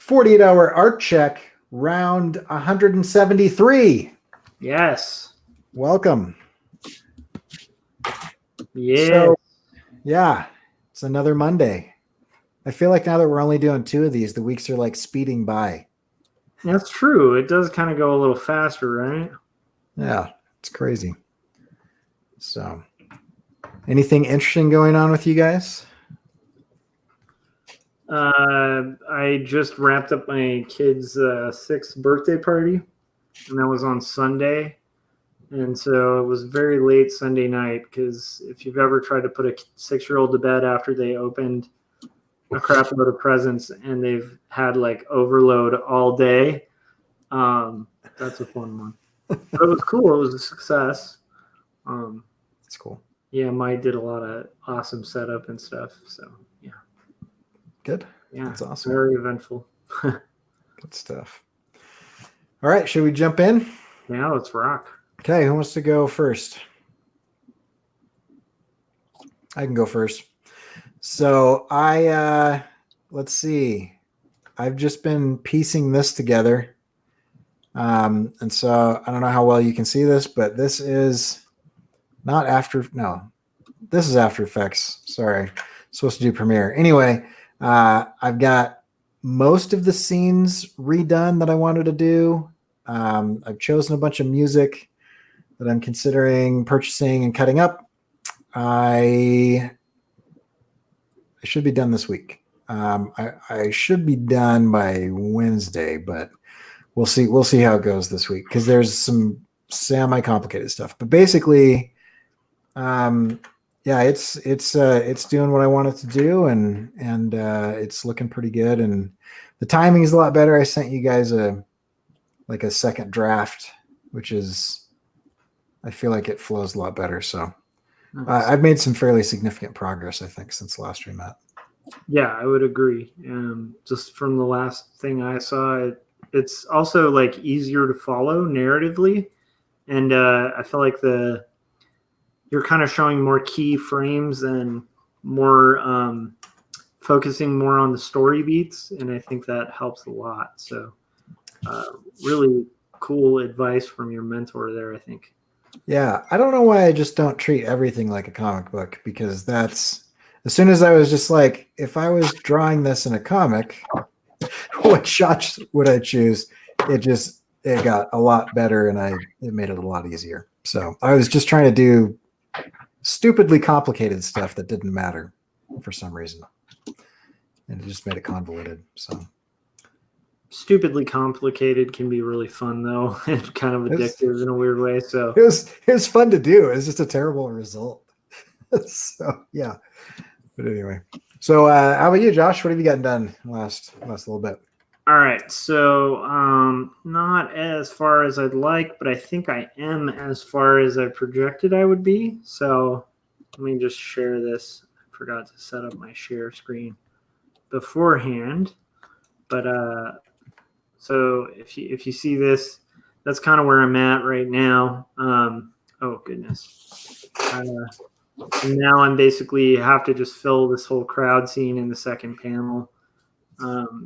48-hour art check, round 173. Yes. Welcome. Yeah. So, yeah, it's another Monday. I feel like now that we're only doing 2 of these, the weeks are like speeding by. That's true. It does kind of go a little faster, right? Yeah, it's crazy. So, anything interesting going on with you guys? I just wrapped up my kid's 6th birthday party, and that was on Sunday. And so it was very late Sunday night because if you've ever tried to put a 6-year-old to bed after they opened a crap load of presents and they've had like overload all day, that's a fun one. But it was cool. It was a success. That's cool. Yeah, Mai did a lot of awesome setup and stuff. So yeah. Good. Yeah, that's awesome. Very eventful. Good stuff. All right, should we jump in? Yeah, let's rock. Okay, who wants to go first? I can go first. So let's see. I've just been piecing this together. And so I don't know how well you can see this, but this is not this is After Effects. Sorry, supposed to do Premiere. Anyway, I've got most of the scenes redone that I wanted to do. I've chosen a bunch of music that I'm considering purchasing and cutting up. I should be done this week. I should be done by Wednesday, but we'll see. We'll see how it goes this week because there's some semi-complicated stuff. But basically, yeah, it's doing what I want it to do, and it's looking pretty good. And the timing is a lot better. I sent you guys a second draft, which is, I feel like it flows a lot better. So nice. I've made some fairly significant progress, I think, since last we met. Yeah, I would agree. Just from the last thing I saw, it's also like easier to follow narratively. And I feel like you're kind of showing more key frames and more focusing more on the story beats. And I think that helps a lot. So really cool advice from your mentor there, I think. Yeah, I don't know why I just don't treat everything like a comic book, because that's, as soon as I was just like, if I was drawing this in a comic, what shots would I choose? It got a lot better, and it made it a lot easier. So I was just trying to do stupidly complicated stuff that didn't matter for some reason, and it just made it convoluted. So stupidly complicated can be really fun, though, and kind of addictive in a weird way. So it was fun to do. It was just a terrible result. So yeah, but anyway. So how about you, Josh? What have you gotten done last little bit? All right, so not as far as I'd like, but I think I am as far as I projected I would be. So let me just share this. I forgot to set up my share screen beforehand, but so if you see this, that's kind of where I'm at right now. Oh goodness. And now I'm basically have to just fill this whole crowd scene in the second panel.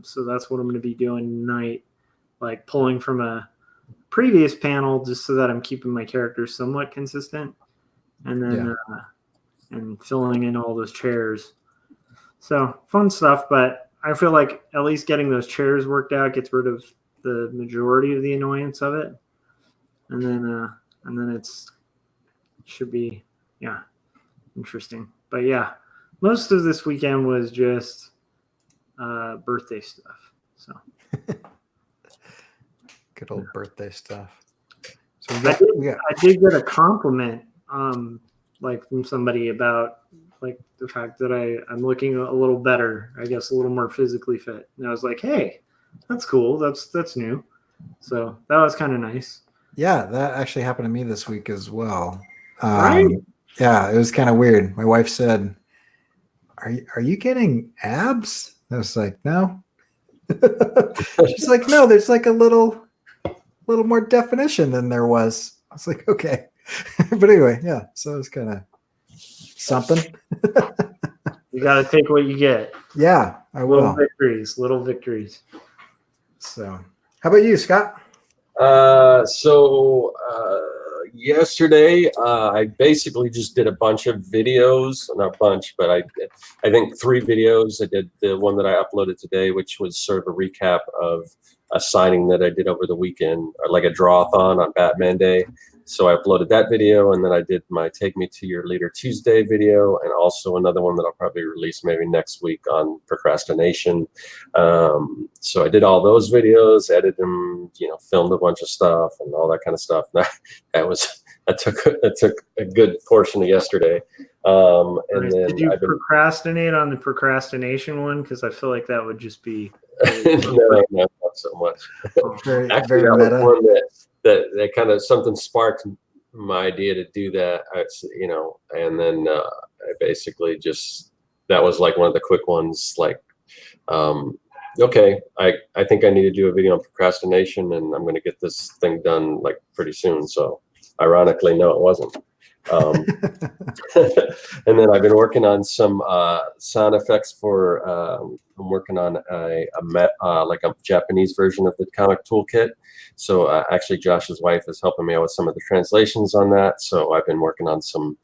So that's what I'm going to be doing tonight, like pulling from a previous panel just so that I'm keeping my characters somewhat consistent, and then and filling in all those chairs. So fun stuff, but I feel like at least getting those chairs worked out gets rid of the majority of the annoyance of it, and then it should be interesting. But yeah, most of this weekend was just birthday stuff. So good old birthday stuff. So I did get a compliment like from somebody about like the fact that I'm looking a little better, I guess a little more physically fit. And I was like, hey, that's cool. That's new. So that was kind of nice. Yeah, that actually happened to me this week as well. Right? Yeah, it was kind of weird. My wife said, Are you getting abs? I was like, no. She's like, no, there's like a little more definition than there was. I was like, okay. But anyway, yeah. So it was kind of something. You got to take what you get. Yeah, I will. Little victories. So how about you, Scott? Yesterday, I basically just did a bunch of videos, not a bunch, but I think 3 videos. I did the one that I uploaded today, which was sort of a recap of a signing that I did over the weekend, like a draw-a-thon on Batman Day. So I uploaded that video, and then I did my Take Me to Your Leader Tuesday video, and also another one that I'll probably release maybe next week on procrastination. So I did all those videos, edited them, filmed a bunch of stuff and all that kind of stuff. That took a good portion of yesterday. And then did you procrastinate on the procrastination one? Because I feel like that would just be no, not so much. Very, Actually, very that meta. was one that kind of something sparked my idea to do that. And then I basically just, that was like one of the quick ones. Like, okay, I think I need to do a video on procrastination, and I'm going to get this thing done like pretty soon. So, ironically, no, it wasn't. And then I've been working on some sound effects for. I'm working on like a Japanese version of the comic toolkit. So actually, Josh's wife is helping me out with some of the translations on that. So I've been working on some,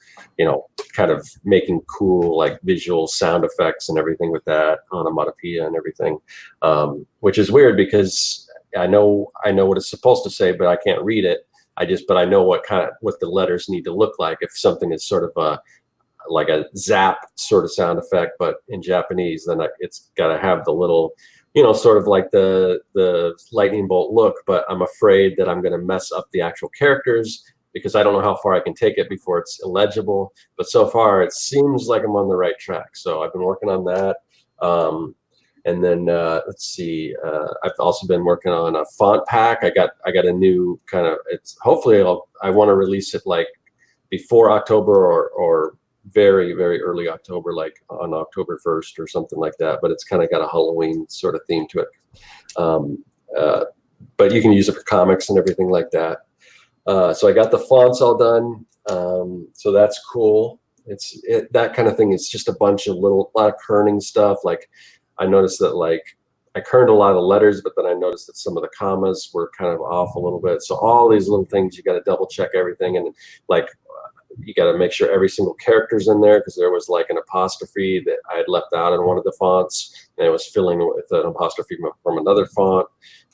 kind of making cool like visual sound effects and everything with that, onomatopoeia and everything, which is weird because I know what it's supposed to say, but I can't read it. But I know what the letters need to look like. If something is sort of like a zap sort of sound effect, but in Japanese, then it's got to have the little, sort of like the lightning bolt look. But I'm afraid that I'm going to mess up the actual characters because I don't know how far I can take it before it's illegible. But so far, it seems like I'm on the right track. So I've been working on that. And then let's see. I've also been working on a font pack. I got a new kind of. It's hopefully I want to release it like before October or very, very early October, like on October 1st or something like that. But it's kind of got a Halloween sort of theme to it. But you can use it for comics and everything like that. So I got the fonts all done. So that's cool. That kind of thing. It's just a lot of kerning stuff. Like I noticed that like I kerned a lot of the letters, but then I noticed that some of the commas were kind of off a little bit. So all these little things, you got to double check everything. And like, you got to make sure every single character's in there because there was like an apostrophe that I had left out in one of the fonts, and it was filling with an apostrophe from another font.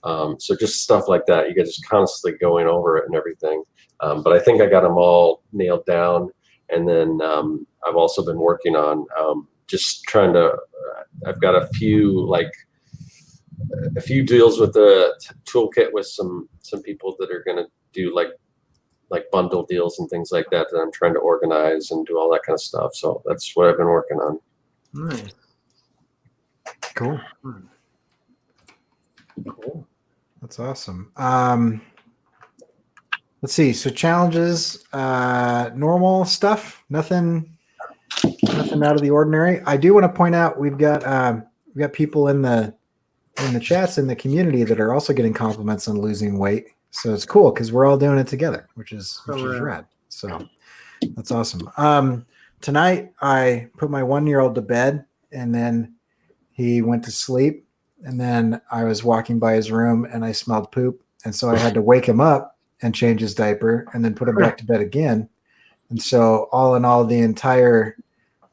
So just stuff like that. You got just constantly going over it and everything. But I think I got them all nailed down. And then I've also been working on just trying to. I've got a few deals with the toolkit with some people that are going to do like bundle deals and things like that I'm trying to organize and do all that kind of stuff. So that's what I've been working on. Nice. Cool. That's awesome. Let's see. So challenges, normal stuff, nothing out of the ordinary. I do want to point out we've got people in the chats in the community that are also getting compliments on losing weight. So it's cool because we're all doing it together, which is rad. So that's awesome. Tonight I put my 1-year-old to bed, and then he went to sleep. And then I was walking by his room and I smelled poop, and so I had to wake him up and change his diaper and then put him back to bed again. And so all in all, the entire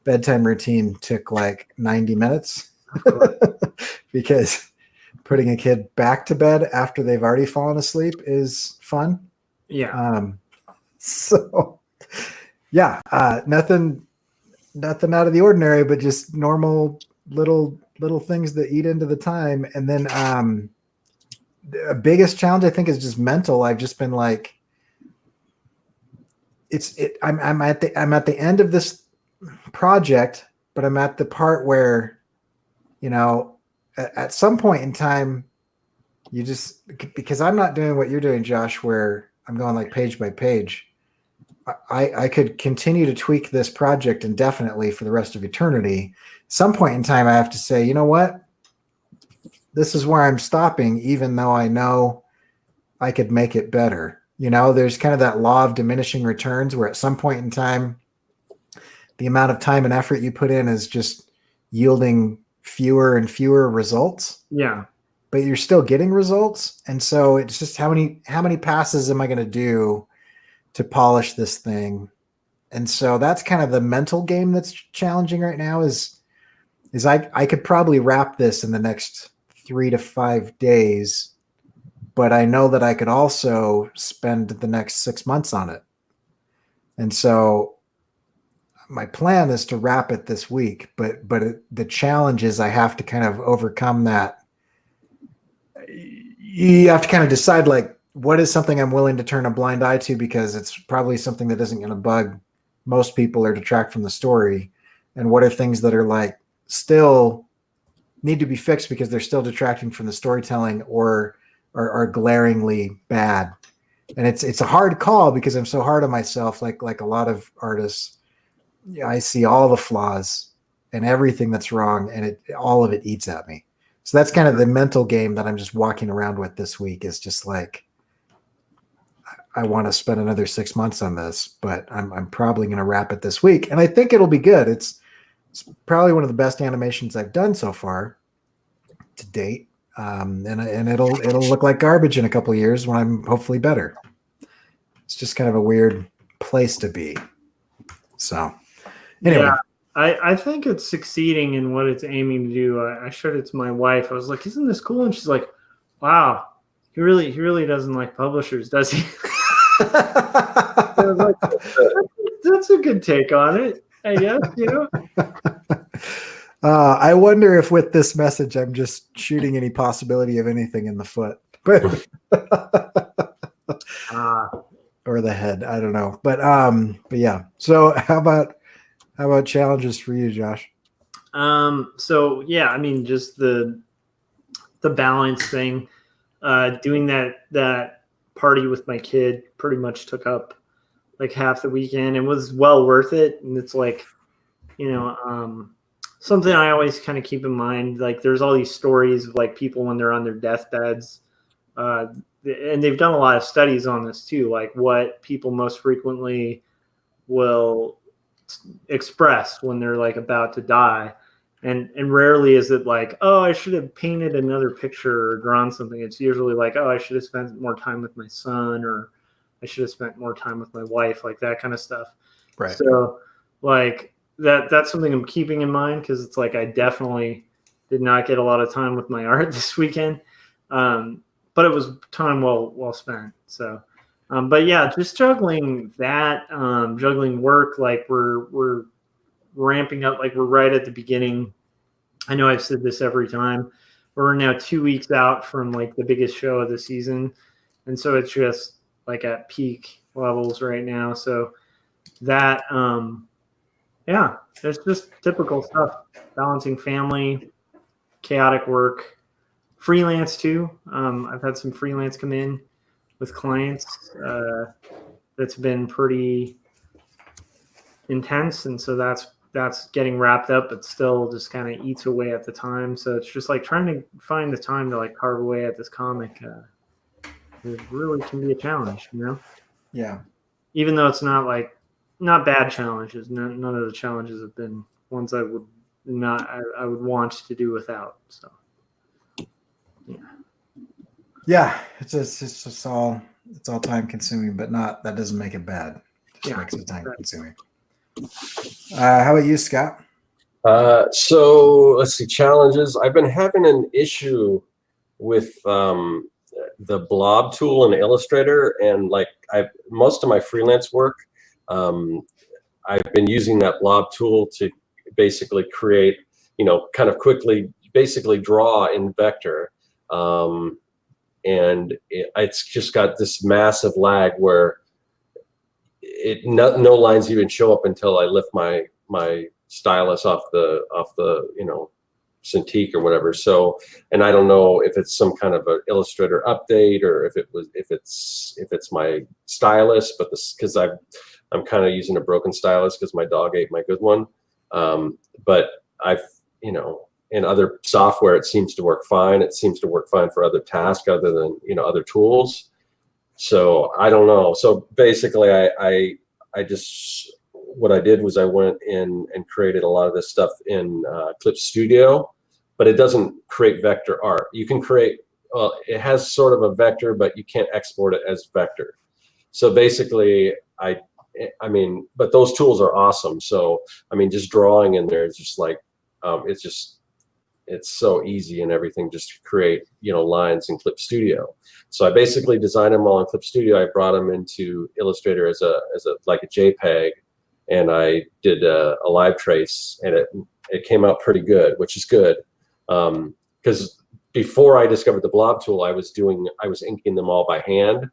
bedtime routine took like 90 minutes because putting a kid back to bed after they've already fallen asleep is fun. Yeah. So yeah, nothing out of the ordinary, but just normal little things that eat into the time. And then the biggest challenge I think is just mental. I've just been like, I'm at the end of this project, but I'm at the part where, at some point in time, because I'm not doing what you're doing, Josh, where I'm going like page by page. I could continue to tweak this project indefinitely for the rest of eternity. Some point in time, I have to say, you know what? This is where I'm stopping, even though I know I could make it better. There's kind of that law of diminishing returns where at some point in time, the amount of time and effort you put in is just yielding fewer and fewer results. Yeah. but you're still getting results. And so it's just how many passes am I going to do to polish this thing? And so that's kind of the mental game that's challenging right now is I could probably wrap this in the next 3 to 5 days, but I know that I could also spend the next 6 months on it. And so my plan is to wrap it this week, but the challenge is I have to kind of overcome that. You have to kind of decide, like, what is something I'm willing to turn a blind eye to because it's probably something that isn't going to bug most people or detract from the story, and what are things that are like still need to be fixed because they're still detracting from the storytelling or are glaringly bad. And it's a hard call because I'm so hard on myself, like a lot of artists. Yeah, I see all the flaws and everything that's wrong, and all of it eats at me. So that's kind of the mental game that I'm just walking around with this week, is just like, I want to spend another 6 months on this, but I'm probably going to wrap it this week. And I think it'll be good. It's probably one of the best animations I've done so far to date. And it'll look like garbage in a couple of years when I'm hopefully better. It's just kind of a weird place to be. So anyway. Yeah, I think it's succeeding in what it's aiming to do. I showed it to my wife. I was like, "Isn't this cool?" And she's like, "Wow, he really doesn't like publishers, does he?" I was like, that's a good take on it, I guess. I wonder if with this message I'm just shooting any possibility of anything in the foot, but or the head. I don't know, but yeah. So how about challenges for you, Josh? So yeah, I mean, just the balance thing. Doing that party with my kid pretty much took up like half the weekend and was well worth it. And it's like, something I always kind of keep in mind. Like, there's all these stories of like people when they're on their deathbeds, and they've done a lot of studies on this too, like what people most frequently will express when they're like about to die. And rarely is it like, oh, I should have painted another picture or drawn something. It's usually like, oh, I should have spent more time with my son, or I should have spent more time with my wife, like that kind of stuff. Right. So like that's something I'm keeping in mind, because it's like I definitely did not get a lot of time with my art this weekend. But it was time well spent. So but yeah, just juggling that, juggling work, like we're ramping up, like we're right at the beginning. I know I've said this every time. We're now 2 weeks out from like the biggest show of the season. And so it's just like at peak levels right now. So that, yeah, it's just typical stuff, balancing family, chaotic work, freelance too. I've had some freelance come in with clients. That's been pretty intense. And so that's getting wrapped up, but still just kind of eats away at the time. So it's just like trying to find the time to like carve away at this comic. It really can be a challenge, Yeah. Even though it's not bad challenges. None of the challenges have been ones I would want to do without. So yeah, it's just all time consuming, but that doesn't make it bad. It just makes it time consuming. How about you, Scott? So let's see, challenges. I've been having an issue with the blob tool in Illustrator, and like most of my freelance work, I've been using that blob tool to basically create, kind of quickly, basically draw in vector, and it's just got this massive lag where no lines even show up until I lift my stylus off the Cintiq or whatever. So, and I don't know if it's some kind of an Illustrator update or if it's my stylus, but because I'm kind of using a broken stylus because my dog ate my good one. But I've in other software it seems to work fine. It seems to work fine for other tasks other than other tools. So I don't know. So basically, I just what I did was I went in and created a lot of this stuff in Clip Studio, but it doesn't create vector art. You can create, well, it has sort of a vector, but you can't export it as vector. So basically, I mean, but those tools are awesome. So I mean, just drawing in there is just like, it's so easy and everything, just to create, you know, lines in Clip Studio. So I basically designed them all in Clip Studio. I brought them into Illustrator as a like a JPEG, and I did a live trace, and it came out pretty good, which is good, because before I discovered the blob tool, I was inking them all by hand,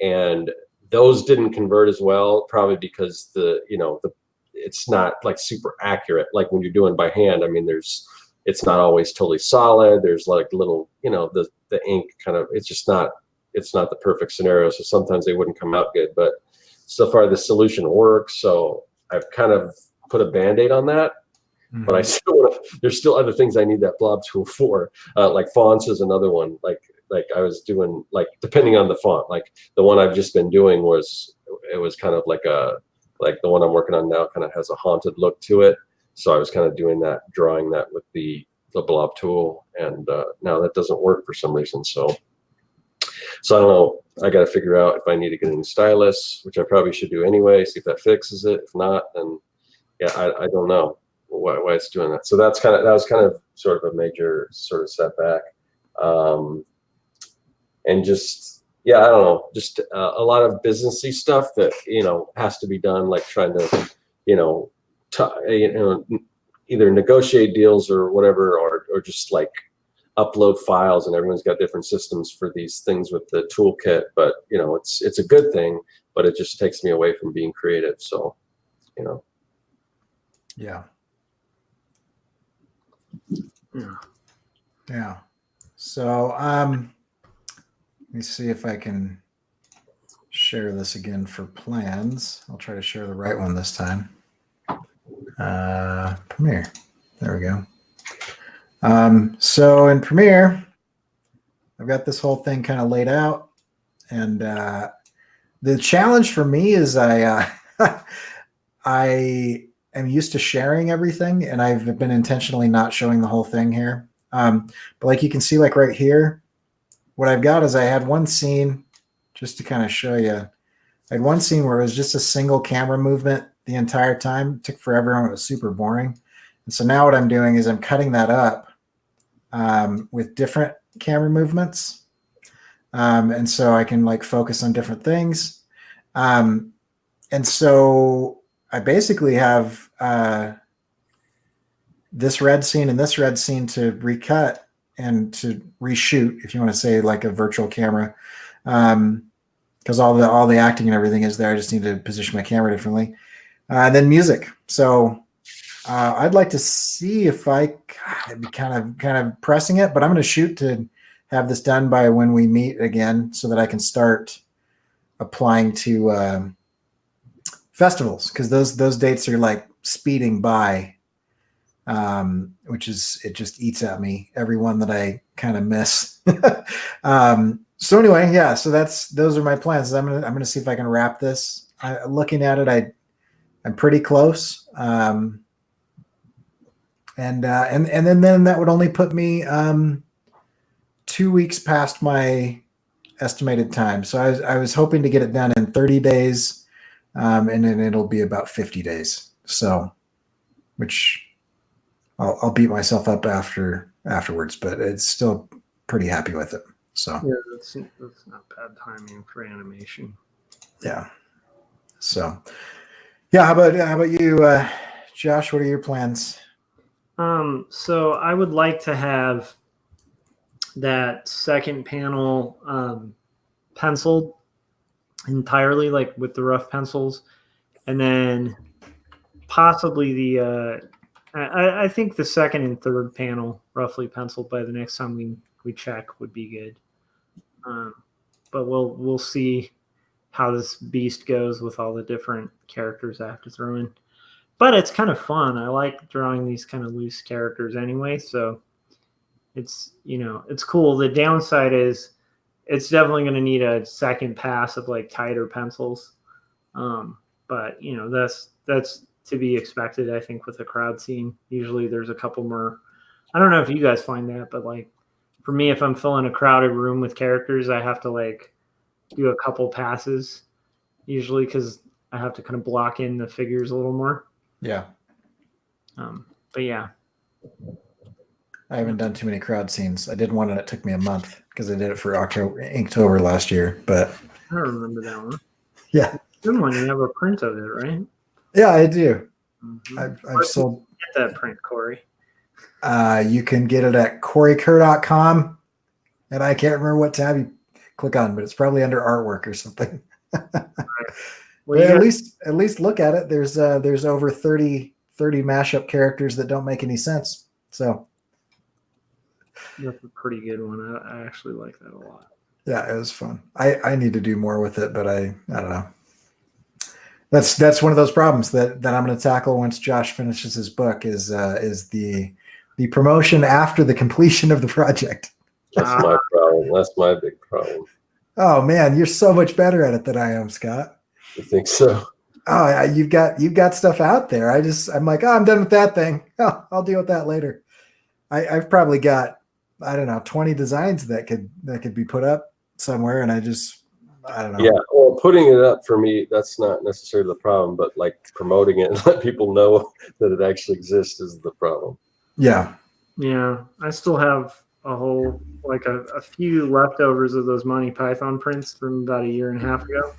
and those didn't convert as well, probably because it's not like super accurate like when you're doing by hand. I mean, it's not always totally solid. There's like little, you know, the ink kind of, it's not the perfect scenario. So sometimes they wouldn't come out good, but so far the solution works. So I've kind of put a Band-Aid on that, but I still there's still other things I need that blob tool for. Like fonts is another one. Like I was doing, like, depending on the font, like the one I've just been doing was kind of like the one I'm working on now kind of has a haunted look to it. So I was kind of doing that, drawing that with the blob tool, and now that doesn't work for some reason. So I don't know. I got to figure out if I need to get a new stylus, which I probably should do anyway. See if that fixes it. If not, then yeah, I don't know why it's doing that. So that was kind of sort of a major sort of setback, and just, yeah, I don't know, just a lot of businessy stuff that, you know, has to be done, like trying to, you know, either negotiate deals or whatever, or just like upload files, and everyone's got different systems for these things with the toolkit. But you know, it's a good thing, but it just takes me away from being creative. So, you know. Yeah. So let me see if I can share this again for plans. I'll try to share the right one this time. Premiere. There we go. So in Premiere, I've got this whole thing kind of laid out, and the challenge for me is I am used to sharing everything, and I've been intentionally not showing the whole thing here. But like you can see, like right here, what I've got is I had one scene, just to kind of show you. I had one scene where it was just a single camera movement the entire time. It took forever, and it was super boring. And so now what I'm doing is I'm cutting that up with different camera movements. And so I can like focus on different things. And so I basically have this red scene and this red scene to recut and to reshoot, if you want to say like a virtual camera. Because all the acting and everything is there. I just need to position my camera differently. And then music. So I'd like to see if I'd be kind of pressing it, but I'm going to shoot to have this done by when we meet again, so that I can start applying to festivals, because those dates are like speeding by, which is, it just eats at me every one that I kind of miss. So anyway, yeah. So those are my plans. I'm gonna see if I can wrap this. Looking at it, I'm pretty close. And then that would only put me 2 weeks past my estimated time. So I was hoping to get it done in 30 days, and then it'll be about 50 days. So, which I'll beat myself up afterwards, but it's still pretty happy with it. So yeah, that's not bad timing for animation. Yeah. So yeah, how about you, Josh? What are your plans? So I would like to have that second panel penciled entirely, like with the rough pencils, and then possibly I think the second and third panel roughly penciled by the next time we check would be good. But we'll see how this beast goes with all the different characters I have to throw in. But it's kind of fun. I like drawing these kind of loose characters anyway, so it's cool. The downside is it's definitely going to need a second pass of like tighter pencils. But that's to be expected, I think, with a crowd scene. Usually there's a couple more I don't know if you guys find that, but like for me, if I'm filling a crowded room with characters, I have to like do a couple passes usually because I have to kind of block in the figures a little more. Yeah. But yeah. I haven't done too many crowd scenes. I did one and it took me a month because I did it for Inktober last year. But I don't remember that one. yeah. Good one. You have a print of it, right? Yeah, I do. Mm-hmm. I've sold. Get that print, Corey. You can get it at CoreyKerr.com. And I can't remember what tab you click on, but it's probably under artwork or something. Well, But at least look at it. There's over 30 mashup characters that don't make any sense. So that's a pretty good one. I actually like that a lot. yeah, it was fun. I need to do more with it, but I don't know. That's one of those problems that I'm going to tackle once Josh finishes his book is the promotion after the completion of the project. That's my problem. That's my big problem. Oh man, you're so much better at it than I am, Scott. You think so? Oh, yeah, you've got stuff out there. I'm like, oh, I'm done with that thing. Oh, I'll deal with that later. I've probably got, I don't know, 20 designs that could be put up somewhere, and I don't know. Yeah, well, putting it up for me, that's not necessarily the problem, but like promoting it and let people know that it actually exists is the problem. Yeah. Yeah, I still have a whole like a few leftovers of those Monty Python prints from about a year and a half ago.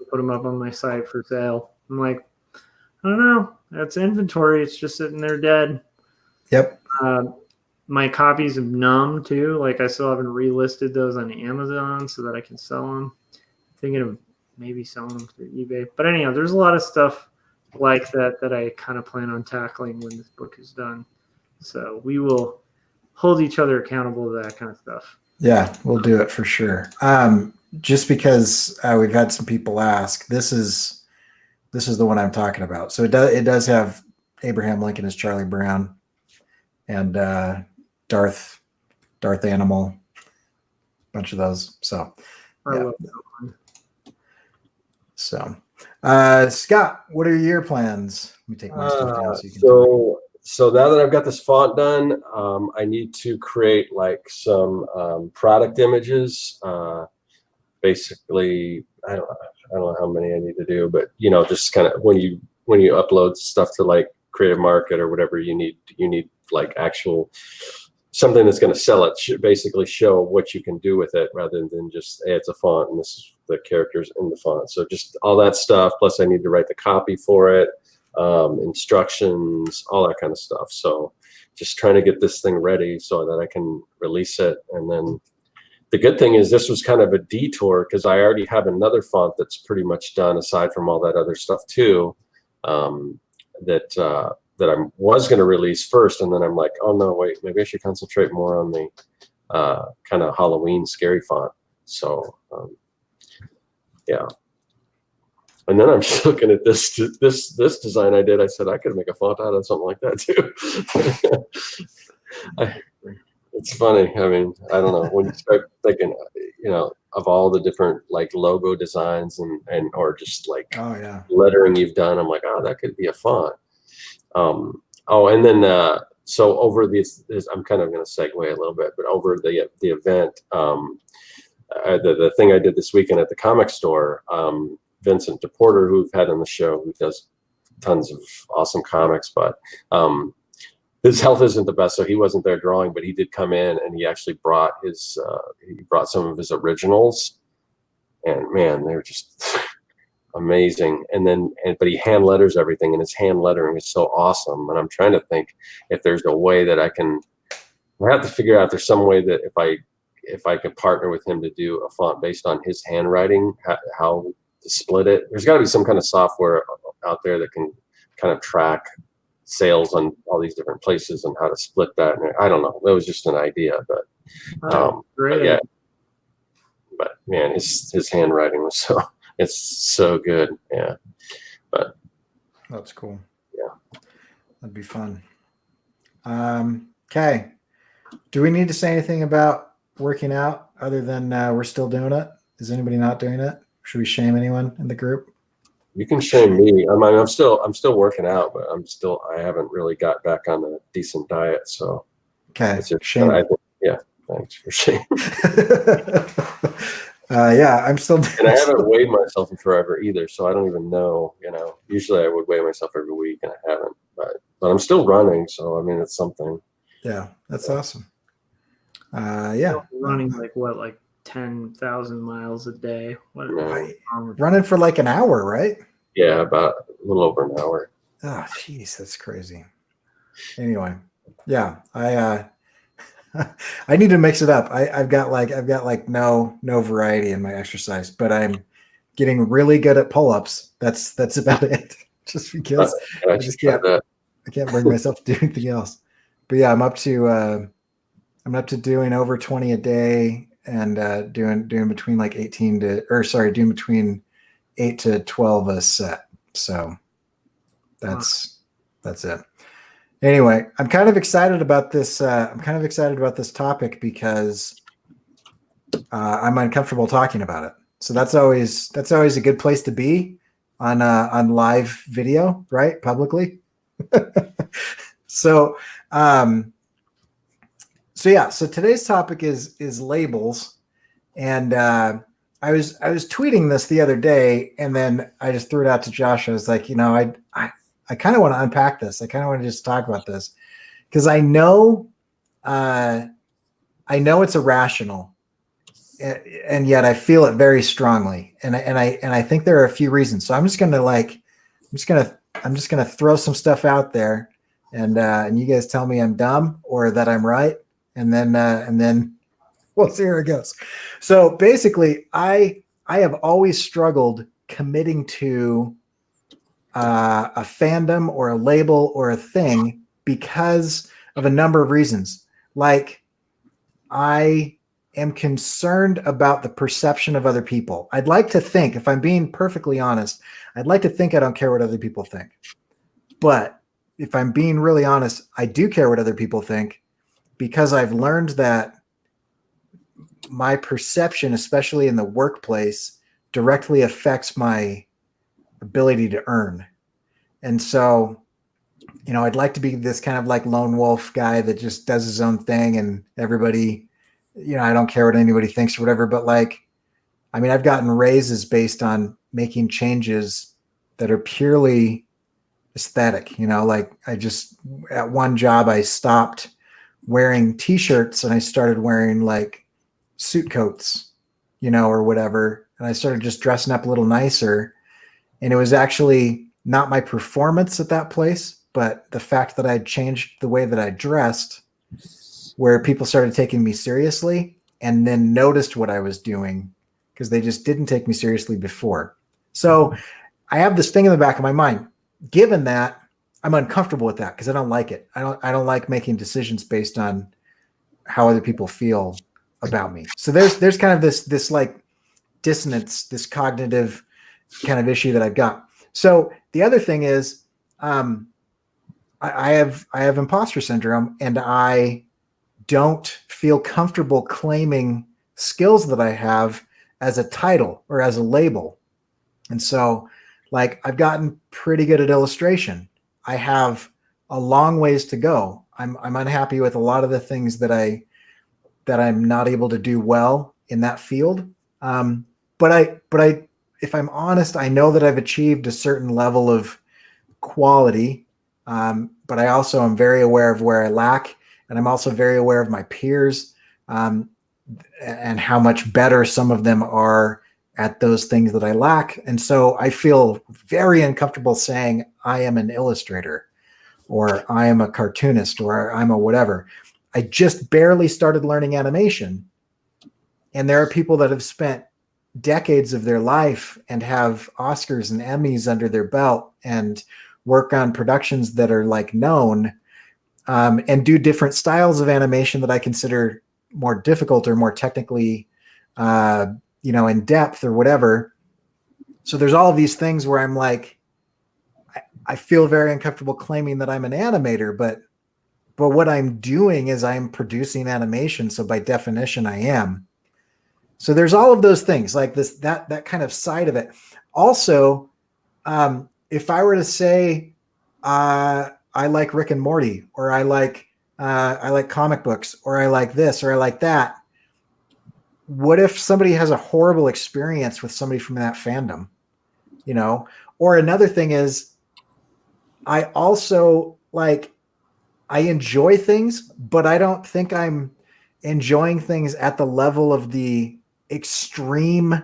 Put them up on my site for sale. I'm like, I don't know. That's inventory. It's just sitting there dead. Yep. My copies of Numb too. Like I still haven't relisted those on Amazon so that I can sell them. I'm thinking of maybe selling them through eBay. But anyhow, there's a lot of stuff like that I kind of plan on tackling when this book is done. So we will hold each other accountable to that kind of stuff. Yeah, we'll do it for sure. Just because we've had some people ask, this is the one I'm talking about. So it does have Abraham Lincoln as Charlie Brown, and Darth Animal, bunch of those. So I yeah. love that one. So Scott, what are your plans? Let me take my stuff down so you can talk. So now that I've got this font done, I need to create like some product images. Basically, I don't know how many I need to do, but just kind of when you upload stuff to like Creative Market or whatever, you need like actual something that's going to sell it. Should basically show what you can do with it rather than just, hey, it's a font and this is the characters in the font. So just all that stuff. Plus, I need to write the copy for it. Instructions, all that kind of stuff. So just trying to get this thing ready so that I can release it. And then the good thing is this was kind of a detour because I already have another font that's pretty much done aside from all that other stuff too, that I was going to release first. And then I'm like, oh no, wait, maybe I should concentrate more on the kind of Halloween scary font. So yeah. And then I'm just looking at this design I did. I said I could make a font out of something like that too. It's funny. I mean, I don't know. When you start thinking, of all the different like logo designs and or just like lettering you've done, I'm like, oh, that could be a font. And then so over this, I'm kind of going to segue a little bit, but over the event, the thing I did this weekend at the comic store. Vincent DePorter, who we've had on the show, who does tons of awesome comics, but his health isn't the best, so he wasn't there drawing, but he did come in and he actually brought some of his originals, and man, they're just amazing. But he hand letters everything, and his hand lettering is so awesome. And I'm trying to think if there's a way that I have to figure out there's some way that if I can partner with him to do a font based on his handwriting, how to split it. There's got to be some kind of software out there that can kind of track sales on all these different places and how to split that. And I don't know. That was just an idea, but great. Yeah. But man, his handwriting was it's so good. Yeah. But that's cool. Yeah. That'd be fun. Okay. Do we need to say anything about working out other than we're still doing it? Is anybody not doing it? Should we shame anyone in the group? You can shame me. I mean, I'm still working out, but I haven't really got back on a decent diet. So Okay. it's just, Shame. yeah, thanks for shame. Yeah, I'm still. And I haven't weighed myself in forever either, so I don't even know. Usually I would weigh myself every week, and I haven't. But I'm still running, so I mean, it's something. Yeah, that's awesome. Yeah, running like 10,000 miles a day. Running for like an hour, right? Yeah, about a little over an hour. Oh, jeez, that's crazy. Anyway, yeah, I need to mix it up. I've got like no variety in my exercise, but I'm getting really good at pull-ups. That's about it. Just because I just can't bring myself to do anything else. But yeah, I'm up to doing over 20 a day and doing between like doing between 8 to 12 a set. So that's it. Anyway, I'm kind of excited about this. I'm kind of excited about this topic because I'm uncomfortable talking about it. So that's always a good place to be on live video, right? Publicly. So today's topic is labels, and I was tweeting this the other day, and then I just threw it out to Josh. I was like, I kind of want to unpack this. I kind of want to just talk about this because I know it's irrational, and yet I feel it very strongly, and I think there are a few reasons. So I'm just gonna throw some stuff out there, and you guys tell me I'm dumb or that I'm right, and then we'll see where it goes. So basically, I have always struggled committing to a fandom or a label or a thing because of a number of reasons. Like, I am concerned about the perception of other people. I'd like to think, if I'm being perfectly honest, I'd like to think I don't care what other people think. But if I'm being really honest, I do care what other people think because I've learned that my perception, especially in the workplace, directly affects my ability to earn. And so, I'd like to be this kind of like lone wolf guy that just does his own thing and everybody, I don't care what anybody thinks or whatever. But I've gotten raises based on making changes that are purely aesthetic. At one job, I stopped wearing t-shirts and I started wearing like suit coats, or whatever. And I started just dressing up a little nicer. And it was actually not my performance at that place, but the fact that I'd changed the way that I dressed, where people started taking me seriously and then noticed what I was doing because they just didn't take me seriously before. So I have this thing in the back of my mind. Given that, I'm uncomfortable with that because I don't like it. I don't like making decisions based on how other people feel about me. So there's kind of this like dissonance, this cognitive kind of issue that I've got. So the other thing is, I have imposter syndrome, and I don't feel comfortable claiming skills that I have as a title or as a label. And so, I've gotten pretty good at illustration. I have a long ways to go. I'm unhappy with a lot of the things that I'm not able to do well in that field. But if I'm honest, I know that I've achieved a certain level of quality, but I also am very aware of where I lack, and I'm also very aware of my peers and how much better some of them are at those things that I lack. And so I feel very uncomfortable saying I am an illustrator or I am a cartoonist or I'm a whatever. I just barely started learning animation, and there are people that have spent decades of their life and have Oscars and Emmys under their belt and work on productions that are known and do different styles of animation that I consider more difficult or more technically, in depth or whatever. So there's all of these things where I'm like, I feel very uncomfortable claiming that I'm an animator, but what I'm doing is I'm producing animation. So by definition, I am. So there's all of those things like this, that kind of side of it. Also, if I were to say I like Rick and Morty, or I like comic books, or I like this, or I like that, what if somebody has a horrible experience with somebody from that fandom? You know, or another thing is, I also like, I enjoy things, but I don't think I'm enjoying things at the level of the extreme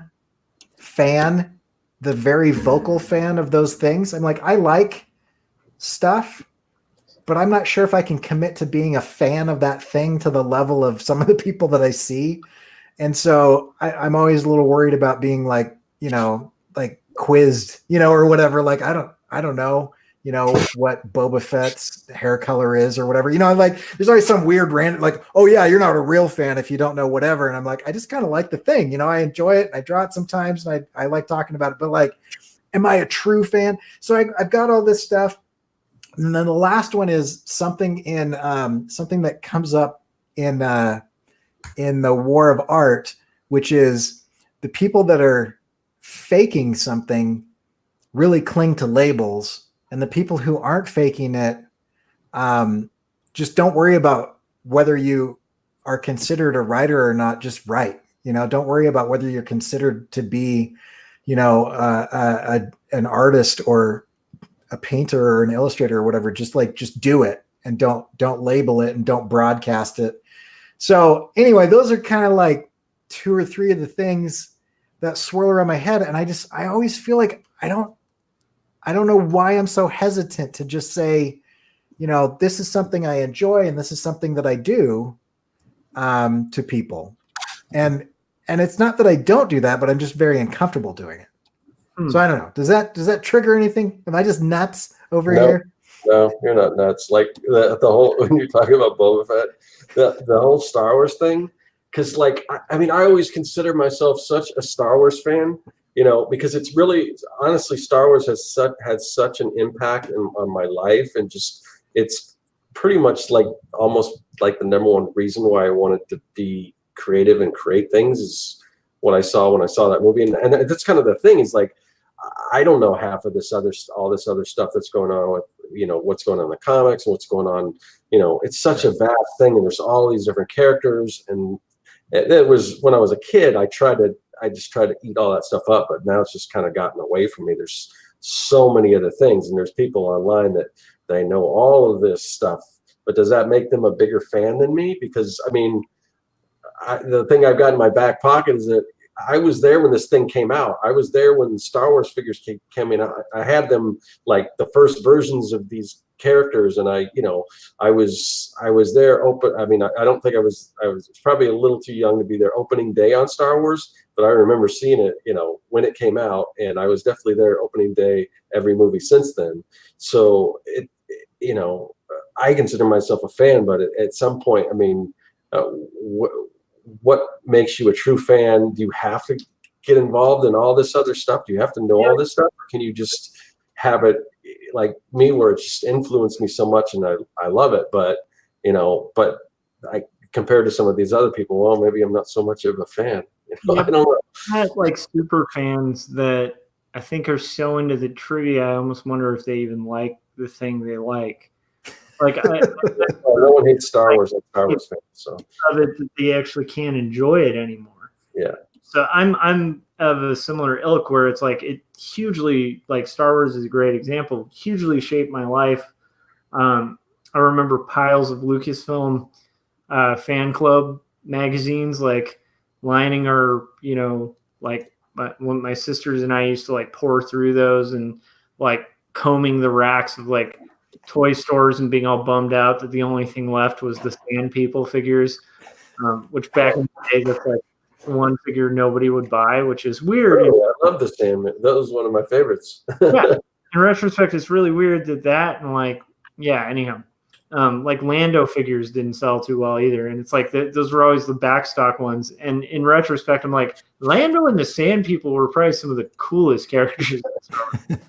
fan, the very vocal fan of those things. I'm like, I like stuff, but I'm not sure if I can commit to being a fan of that thing to the level of some of the people that I see. And so I'm always a little worried about being like, like quizzed, or whatever. Like, I don't know, what Boba Fett's hair color is or whatever, like there's always some weird random, like, oh yeah, you're not a real fan if you don't know whatever. And I'm like, I just kind of like the thing, I enjoy it. I draw it sometimes and I like talking about it, but like, am I a true fan? So I've got all this stuff. And then the last one is something something that comes up in the war of art, which is the people that are faking something really cling to labels, and the people who aren't faking it just don't worry about whether you are considered a writer or not. Just write. Don't worry about whether you're considered to be, an artist or a painter or an illustrator or whatever. Just do it, and don't label it, and don't broadcast it. So anyway, those are kind of like 2 or 3 of the things that swirl around my head. And I always feel like I don't know why I'm so hesitant to just say, this is something I enjoy and this is something that I do to people. And it's not that I don't do that, but I'm just very uncomfortable doing it. So I don't know. Does that trigger anything? Am I just nuts over here? No, you're not nuts. Like the whole, when you're talking about Boba Fett, the whole Star Wars thing, because like I mean, I always consider myself such a Star Wars fan, because it's really, honestly, Star Wars has had such an impact on my life, and just, it's pretty much like almost like the number one reason why I wanted to be creative and create things is what I saw when I saw that movie, and that's kind of the thing, is like, I don't know half of all this other stuff that's going on with, what's going on in the comics and what's going on, it's such a vast thing, and there's all these different characters. And it was, when I was a kid, I just tried to eat all that stuff up, but now it's just kind of gotten away from me. There's so many other things, and there's people online that they know all of this stuff, but does that make them a bigger fan than me? Because I mean, the thing I've got in my back pocket is that I was there when this thing came out. I was there when Star Wars figures came in. I had them, like the first versions of these characters, and I was there open. I mean, I don't think I was probably a little too young to be there opening day on Star Wars, but I remember seeing it, when it came out, and I was definitely there opening day every movie since then. So I consider myself a fan, but at some point, I mean, what makes you a true fan? Do you have to get involved in all this other stuff? Do you have to know all this stuff? Or can you just have it like me, where it just influenced me so much and I love it, but I, compared to some of these other people, well, maybe I'm not so much of a fan. I don't know. I have like super fans that I think are so into the trivia, I almost wonder if they even like the thing they like. Like, no one hates Star Wars like Star Wars fans, so of it that they actually can't enjoy it anymore. Yeah. So I'm of a similar ilk, where it's like, it hugely, like, Star Wars is a great example, hugely shaped my life. I remember piles of Lucasfilm fan club magazines, like lining our, like when my sisters and I used to like pour through those, and like combing the racks of like toy stores and being all bummed out that the only thing left was the Sand People figures, which back in the day, that's like one figure nobody would buy, which is weird. Oh, I love the Sandman. That was one of my favorites. Yeah, in retrospect, it's really weird that and like, yeah, anyhow, like Lando figures didn't sell too well either, and it's like those were always the backstock ones. And in retrospect, I'm like, Lando and the Sand People were probably some of the coolest characters.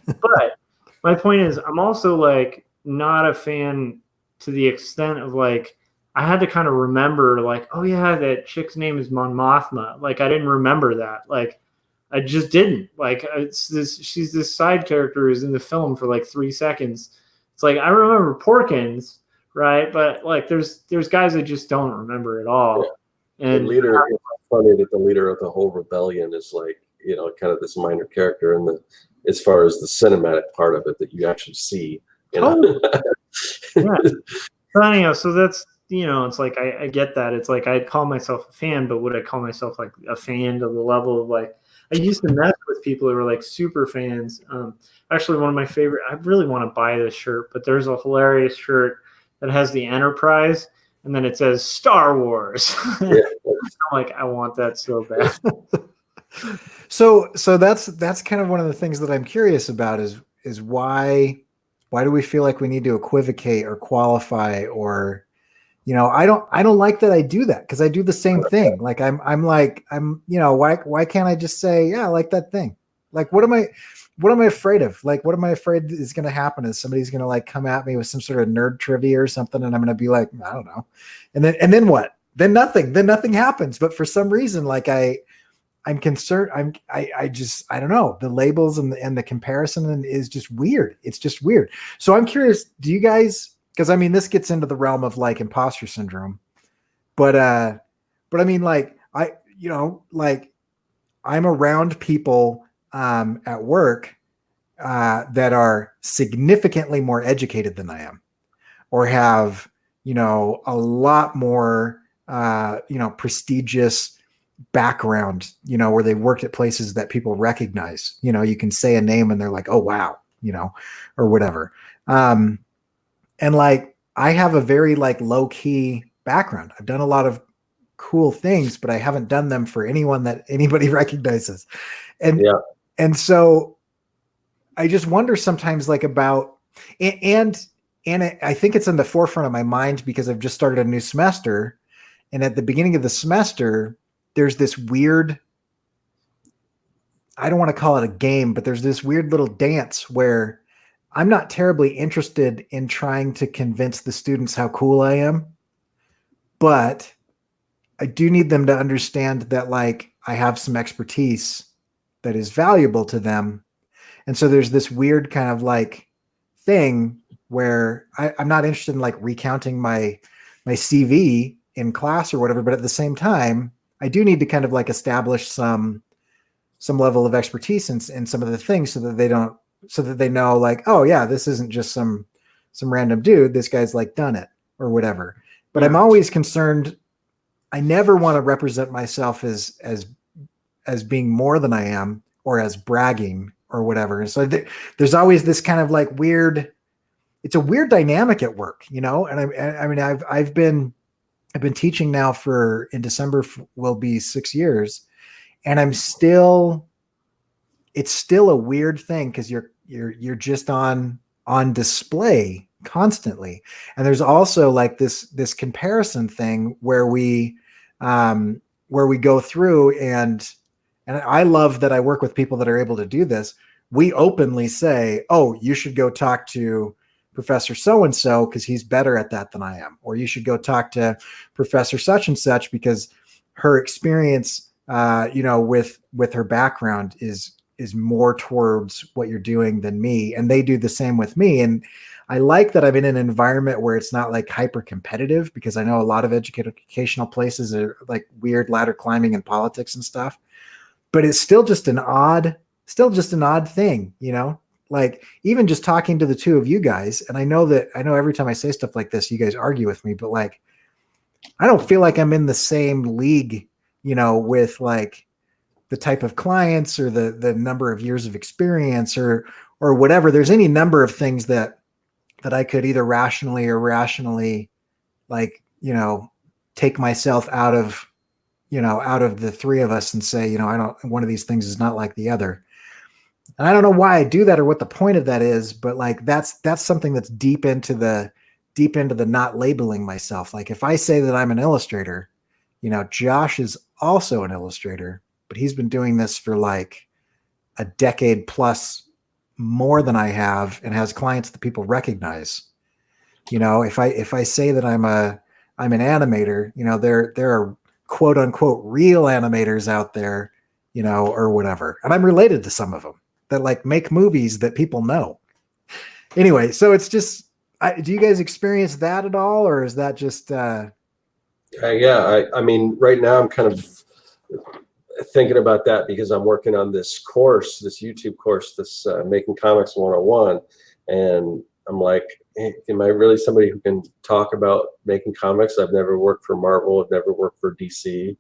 But my point is, I'm also like not a fan to the extent of like, I had to kind of remember, like, oh yeah, that chick's name is Mon Mothma. Like, I didn't remember that. Like, I just didn't. Like, she's this side character who's in the film for like 3 seconds. It's like, I remember Porkins, right? But like, there's guys I just don't remember at all. Yeah. And the leader, it's funny that the leader of the whole rebellion is like, kind of this minor character in the, as far as the cinematic part of it that you actually see. Yeah. But anyhow, so that's, it's like, I get that. It's like, I'd call myself a fan, but would I call myself like a fan to the level of like, I used to mess with people who were like super fans. Actually, one of my favorite, I really want to buy this shirt, but there's a hilarious shirt that has the Enterprise and then it says Star Wars. Yeah. I'm like, I want that so bad. So that's kind of one of the things that I'm curious about is why do we feel like we need to equivocate or qualify, or I don't like that I do that, because I do the same thing. Like I'm why can't I just say, yeah, I like that thing? Like what am I afraid of? Like what am I afraid is going to happen? Is somebody's going to like come at me with some sort of nerd trivia or something, and I'm going to be like, I don't know, and then what? Then nothing happens. But for some reason, like I'm concerned. I don't know. The labels and the comparison is just weird. It's just weird. So I'm curious, do you guys, because I mean, this gets into the realm of like imposter syndrome, but I mean, like I'm around people at work that are significantly more educated than I am, or have, a lot more, prestigious background, where they worked at places that people recognize. You can say a name and they're like, oh wow, or whatever. And like I have a very like low key background. I've done a lot of cool things, but I haven't done them for anyone that anybody recognizes. And so I just wonder sometimes like about, and I think it's in the forefront of my mind because I've just started a new semester. And at the beginning of the semester, there's this weird, I don't want to call it a game, but there's this weird little dance where I'm not terribly interested in trying to convince the students how cool I am, but I do need them to understand that like I have some expertise that is valuable to them. And so there's this weird kind of like thing where I'm not interested in like recounting my CV in class or whatever, but at the same time, I do need to kind of like establish some level of expertise in some of the things so that they know like, oh yeah, this isn't just some random dude. This guy's like done it or whatever. But I'm always concerned. I never want to represent myself as being more than I am, or as bragging or whatever. And so there's always this kind of like weird, it's a weird dynamic at work, and I mean, I've been teaching now in December will be 6 years, and it's still a weird thing because you're just on display constantly. And there's also like this comparison thing where we go through, and I love that I work with people that are able to do this. We openly say, oh, you should go talk to Professor so-and-so because he's better at that than I am. Or you should go talk to Professor such and such because her experience, with her background is more towards what you're doing than me. And they do the same with me. And I like that I'm in an environment where it's not like hyper competitive, because I know a lot of educational places are like weird ladder climbing and politics and stuff, but it's still just an odd thing, like even just talking to the two of you guys. And I know every time I say stuff like this, you guys argue with me, but like, I don't feel like I'm in the same league, with like the type of clients or the number of years of experience or whatever. There's any number of things that I could either rationally or irrationally, like, take myself out of the three of us and say, one of these things is not like the other. And I don't know why I do that or what the point of that is, but like, that's something that's deep into the not labeling myself. Like if I say that I'm an illustrator, Josh is also an illustrator, but he's been doing this for like a decade plus more than I have, and has clients that people recognize. If I say that I'm an animator, there are quote unquote real animators out there or whatever. And I'm related to some of them that like make movies that people know. Anyway, so it's just, do you guys experience that at all? Or is that just, Yeah, I mean, right now I'm kind of thinking about that because I'm working on this course, this YouTube course, this Making Comics 101. And I'm like, hey, am I really somebody who can talk about making comics? I've never worked for Marvel. I've never worked for DC,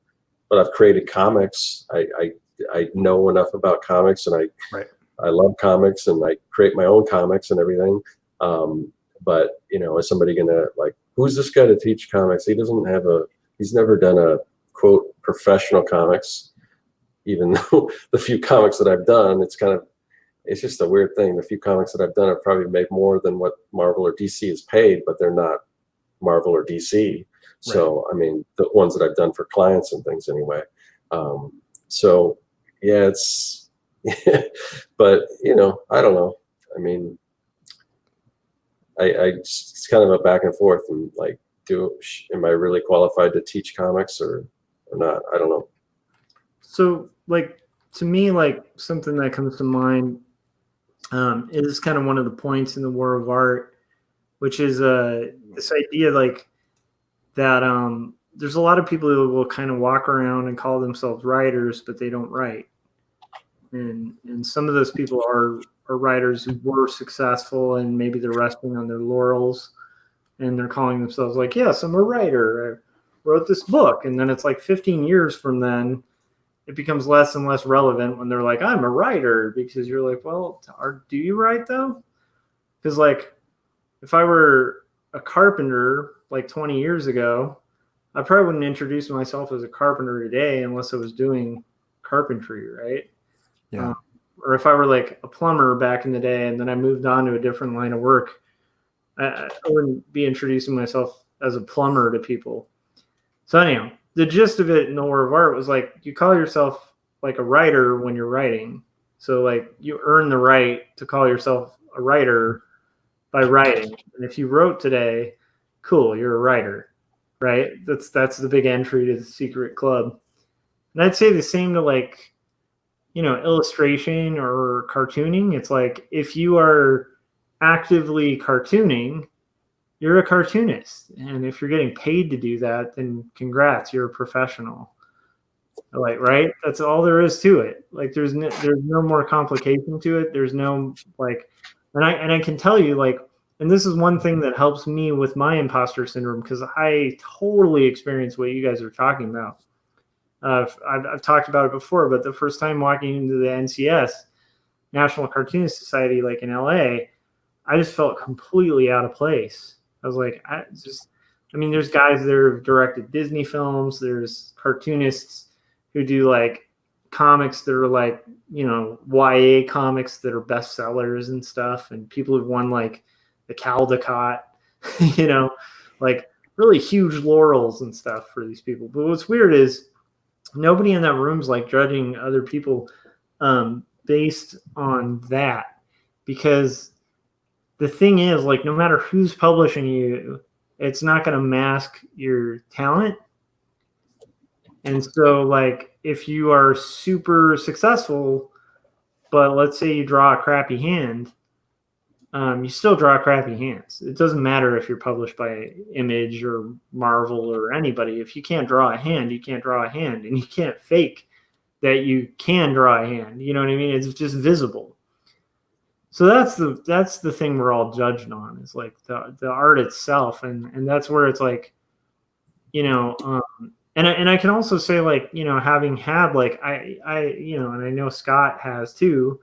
but I've created comics. I know enough about comics, and I love comics, and I create my own comics and everything. But is somebody gonna like, who's this guy to teach comics? He's never done a quote professional comics, even though the few comics that I've done, it's just a weird thing. The few comics that I've done have probably made more than what Marvel or DC has paid, but they're not Marvel or DC. So, I mean, the ones that I've done for clients and things anyway. So yeah, it's, but I don't know. I mean, it's kind of a back and forth, and like, am I really qualified to teach comics or not? I don't know. So like, to me, like something that comes to mind is kind of one of the points in the War of Art, which is this idea like that there's a lot of people who will kind of walk around and call themselves writers, but they don't write. And some of those people are writers who were successful, and maybe they're resting on their laurels, and they're calling themselves like, yes, I'm a writer. I wrote this book. And then it's like 15 years from then, it becomes less and less relevant when they're like, I'm a writer, because you're like, well, do you write though? Because like, if I were a carpenter like 20 years ago, I probably wouldn't introduce myself as a carpenter today unless I was doing carpentry, right? yeah. Or if I were like a plumber back in the day and then I moved on to a different line of work, I wouldn't be introducing myself as a plumber to people. So anyhow, the gist of it in the War of Art was like, you call yourself like a writer when you're writing. So like you earn the right to call yourself a writer by writing. And if you wrote today, cool, you're a writer, right? That's the big entry to the secret club. And I'd say the same to like, illustration or cartooning. It's like, if you are actively cartooning, you're a cartoonist. And if you're getting paid to do that, then congrats, you're a professional. Like, right? That's all there is to it. Like, there's no more complication to it. There's no like, and I can tell you like, and this is one thing that helps me with my imposter syndrome, because I totally experience what you guys are talking about. I've talked about it before, but the first time walking into the NCS, National Cartoonist Society, like in LA, I just felt completely out of place. I was like, there's guys that have directed Disney films. There's cartoonists who do like comics that are like, YA comics that are bestsellers and stuff. And people who've won like the Caldecott, like really huge laurels and stuff for these people. But what's weird is nobody in that room's like judging other people based on that, because the thing is, like, no matter who's publishing you, it's not going to mask your talent. And so like, if you are super successful, but let's say you draw a crappy hand, you still draw crappy hands. It doesn't matter if you're published by Image or Marvel or anybody. If you can't draw a hand, you can't draw a hand, and you can't fake that you can draw a hand. You know what I mean? It's just visible. So that's the thing we're all judged on, is like the art itself, and that's where it's like, and I can also say like, having had like I and I know Scott has too,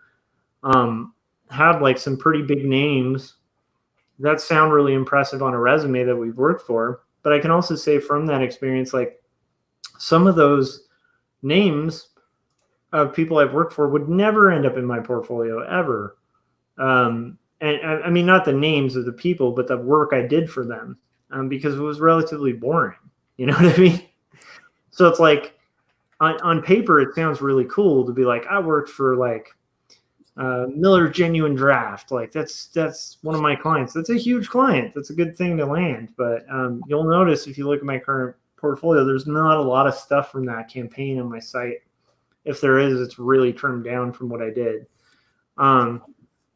had like some pretty big names that sound really impressive on a resume that we've worked for. But I can also say from that experience, like some of those names of people I've worked for would never end up in my portfolio ever. And I mean, not the names of the people, but the work I did for them, because it was relatively boring. You know what I mean? So it's like on paper, it sounds really cool to be like, I worked for like Miller Genuine Draft. Like that's one of my clients. That's a huge client. That's a good thing to land. But you'll notice if you look at my current portfolio, there's not a lot of stuff from that campaign on my site. If there is, it's really trimmed down from what I did.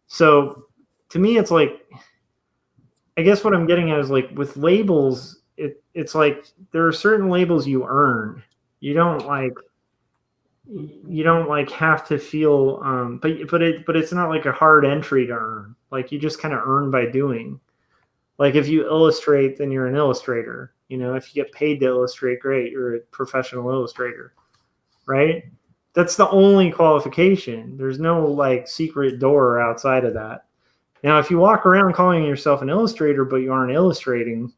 So to me, it's like, I guess what I'm getting at is like with labels, it's like there are certain labels you earn. You don't like have to feel but it's not like a hard entry to earn. Like you just kind of earn by doing. Like if you illustrate, then you're an illustrator. You know, if you get paid to illustrate, great, you're a professional illustrator, right? That's the only qualification. There's no like secret door outside of that. Now, if you walk around calling yourself an illustrator, but you aren't illustrating,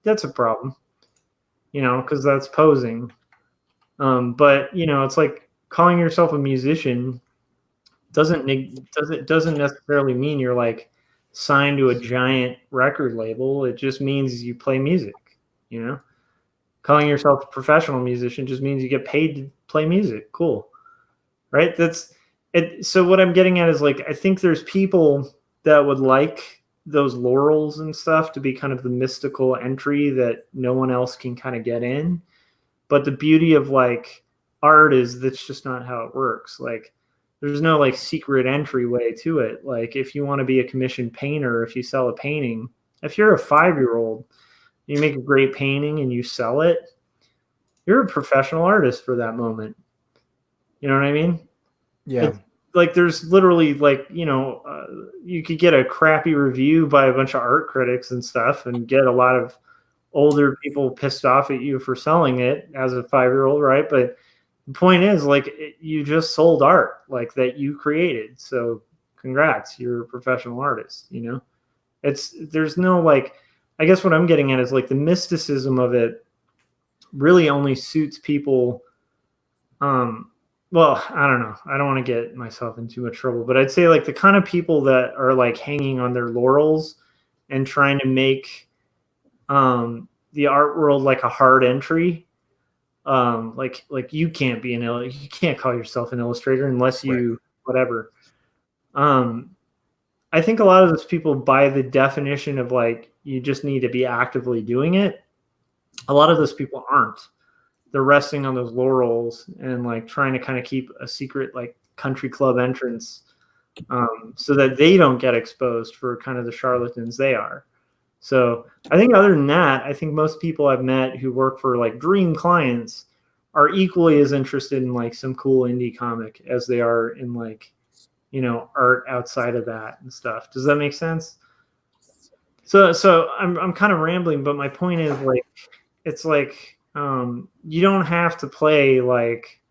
that's a problem, you know, because that's posing. But you know, it's like calling yourself a musician doesn't necessarily mean you're like signed to a giant record label. It just means you play music, you know. Calling yourself a professional musician just means you get paid to play music. Cool, right? That's it. So what I'm getting at is like I think there's people that would like those laurels and stuff to be kind of the mystical entry that no one else can kind of get in. But the beauty of like art is that's just not how it works. Like there's no like secret entryway to it. Like if you want to be a commissioned painter, if you sell a painting, if you're a 5-year-old, you make a great painting and you sell it, you're a professional artist for that moment. You know what I mean? Yeah. It's, like there's literally like, you know, you could get a crappy review by a bunch of art critics and stuff and get a lot of older people pissed off at you for selling it as a 5-year-old, right? But the point is like you just sold art like that you created. So congrats, you're a professional artist, you know? There's no like, I guess what I'm getting at is like the mysticism of it really only suits people. Well, I don't know. I don't want to get myself in too much trouble, but I'd say like the kind of people that are like hanging on their laurels and trying to make the art world like a hard entry. Like you can't be you can't call yourself an illustrator unless you whatever. I think a lot of those people, by the definition of like you just need to be actively doing it, a lot of those people aren't. They're resting on those laurels and like trying to kind of keep a secret like country club entrance so that they don't get exposed for kind of the charlatans they are. So I think other than that, I think most people I've met who work for like dream clients are equally as interested in like some cool indie comic as they are in like, you know, art outside of that and stuff. Does that make sense? So I'm kind of rambling, but my point is like, it's like, you don't have to play like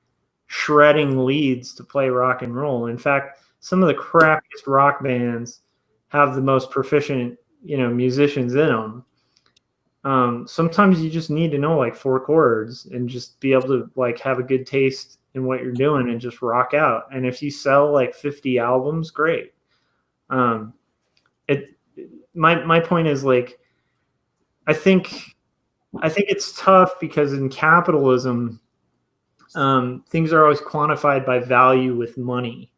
shredding leads to play rock and roll. In fact, some of the crappiest rock bands have the most proficient, you know, musicians in them. Sometimes you just need to know like 4 chords and just be able to like have a good taste in what you're doing and just rock out. And if you sell like 50 albums, great. My point is like, I think it's tough because in capitalism, things are always quantified by value with money.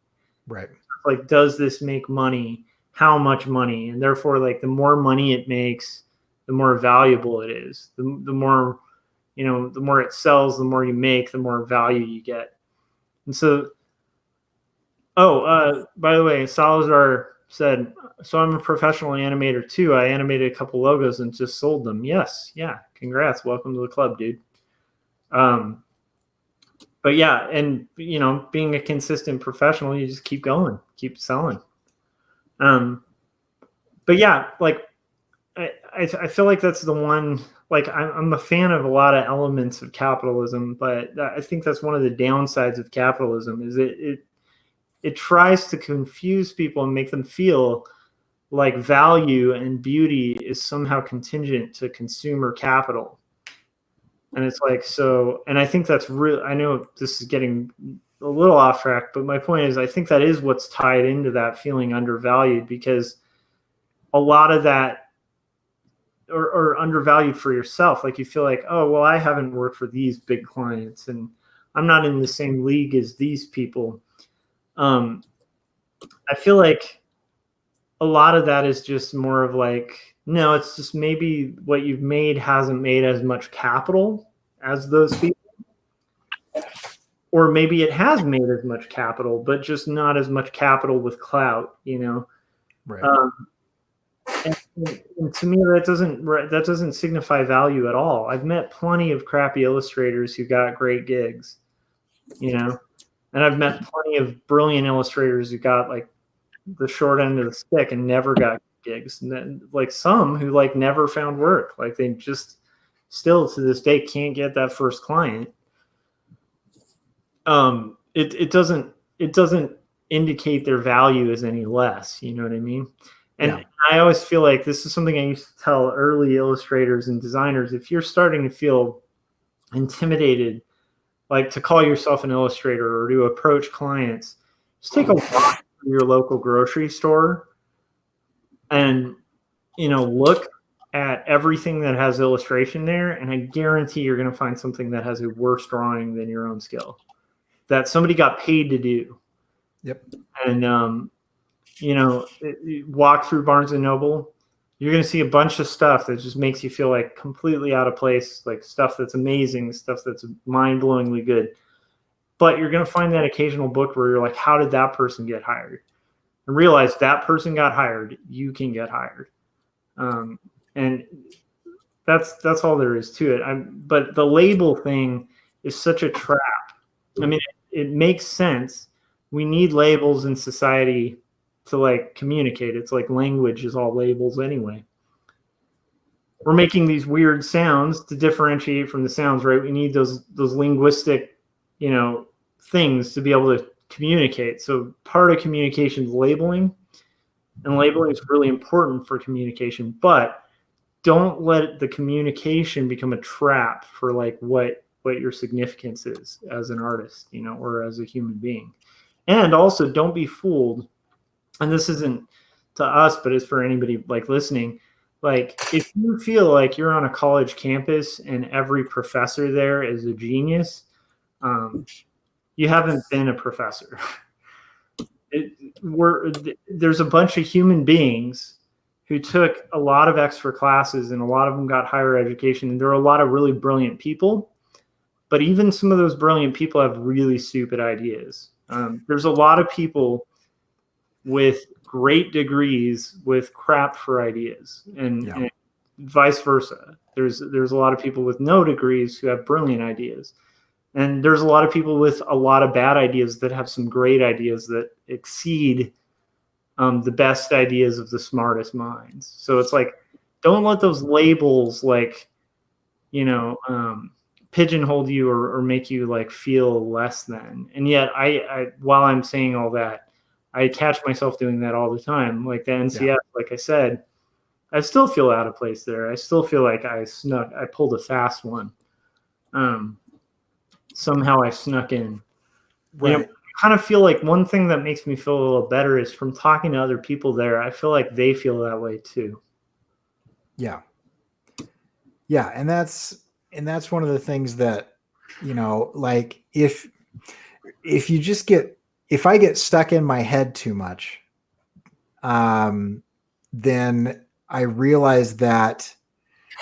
Right. Like, does this make money? How much money? And therefore, like, the more money it makes, the more valuable it is. The more, you know, the more it sells, the more you make, the more value you get. And so, by the way, Salazar said, so I'm a professional animator too. I animated a couple logos and just sold them. Yes. Yeah. Congrats. Welcome to the club, dude. But yeah, and you know, being a consistent professional, you just keep going, keep selling. But yeah, like I feel like that's the one, like I'm a fan of a lot of elements of capitalism, but I think that's one of the downsides of capitalism is it tries to confuse people and make them feel like value and beauty is somehow contingent to consumer capital. And it's like, so, and I think that's real. I know this is getting a little off track, but my point is, I think that is what's tied into that feeling undervalued, because a lot of that, or undervalued for yourself. Like you feel like, oh, well, I haven't worked for these big clients and I'm not in the same league as these people. I feel like a lot of that is just more of like, no, it's just maybe what you've made hasn't made as much capital as those people. or maybe it has made as much capital, but just not as much capital with clout, you know. Right. And to me, that doesn't signify value at all. I've met plenty of crappy illustrators who got great gigs, you know, and I've met plenty of brilliant illustrators who got like the short end of the stick and never got gigs. And then, like some who like never found work, like they just still to this day can't get that first client. It doesn't indicate their value is any less. You know what I mean? And Yeah. I always feel like this is something I used to tell early illustrators and designers. If you're starting to feel intimidated, like to call yourself an illustrator or to approach clients, just take a walk through your local grocery store and, you know, look at everything that has illustration there. And I guarantee you're going to find something that has a worse drawing than your own skill that somebody got paid to do. Yep. And, you know, walk through Barnes and Noble, you're going to see a bunch of stuff that just makes you feel like completely out of place, like stuff that's amazing, stuff that's mind-blowingly good. But you're going to find that occasional book where you're like, how did that person get hired? And realize that person got hired, you can get hired. And that's all there is to it. But the label thing is such a trap. I mean, it makes sense. We need labels in society to like communicate. It's like language is all labels anyway. We're making these weird sounds to differentiate from the sounds, right? We need those linguistic, you know, things to be able to communicate. So part of communication is labeling, and labeling is really important for communication, but don't let the communication become a trap for like what your significance is as an artist, you know, or as a human being. And also don't be fooled. And this isn't to us, but it's for anybody like listening. Like if you feel like you're on a college campus and every professor there is a genius, you haven't been a professor. There's a bunch of human beings who took a lot of extra classes and a lot of them got higher education. And there are a lot of really brilliant people, but even some of those brilliant people have really stupid ideas. There's a lot of people with great degrees with crap for ideas, and vice versa. There's a lot of people with no degrees who have brilliant ideas. And there's a lot of people with a lot of bad ideas that have some great ideas that exceed the best ideas of the smartest minds. So it's like, don't let those labels like, you know, pigeonhole you or make you like feel less than. And yet I while I'm saying all that, I catch myself doing that all the time. Like the NCF, like I said, I still feel out of place there. I still feel like I pulled a fast one. Somehow I snuck in. Right. You know, I kind of feel like one thing that makes me feel a little better is from talking to other people there. I feel like they feel that way too. Yeah. Yeah. And that's one of the things that, you know, like if you just if I get stuck in my head too much, then I realize that,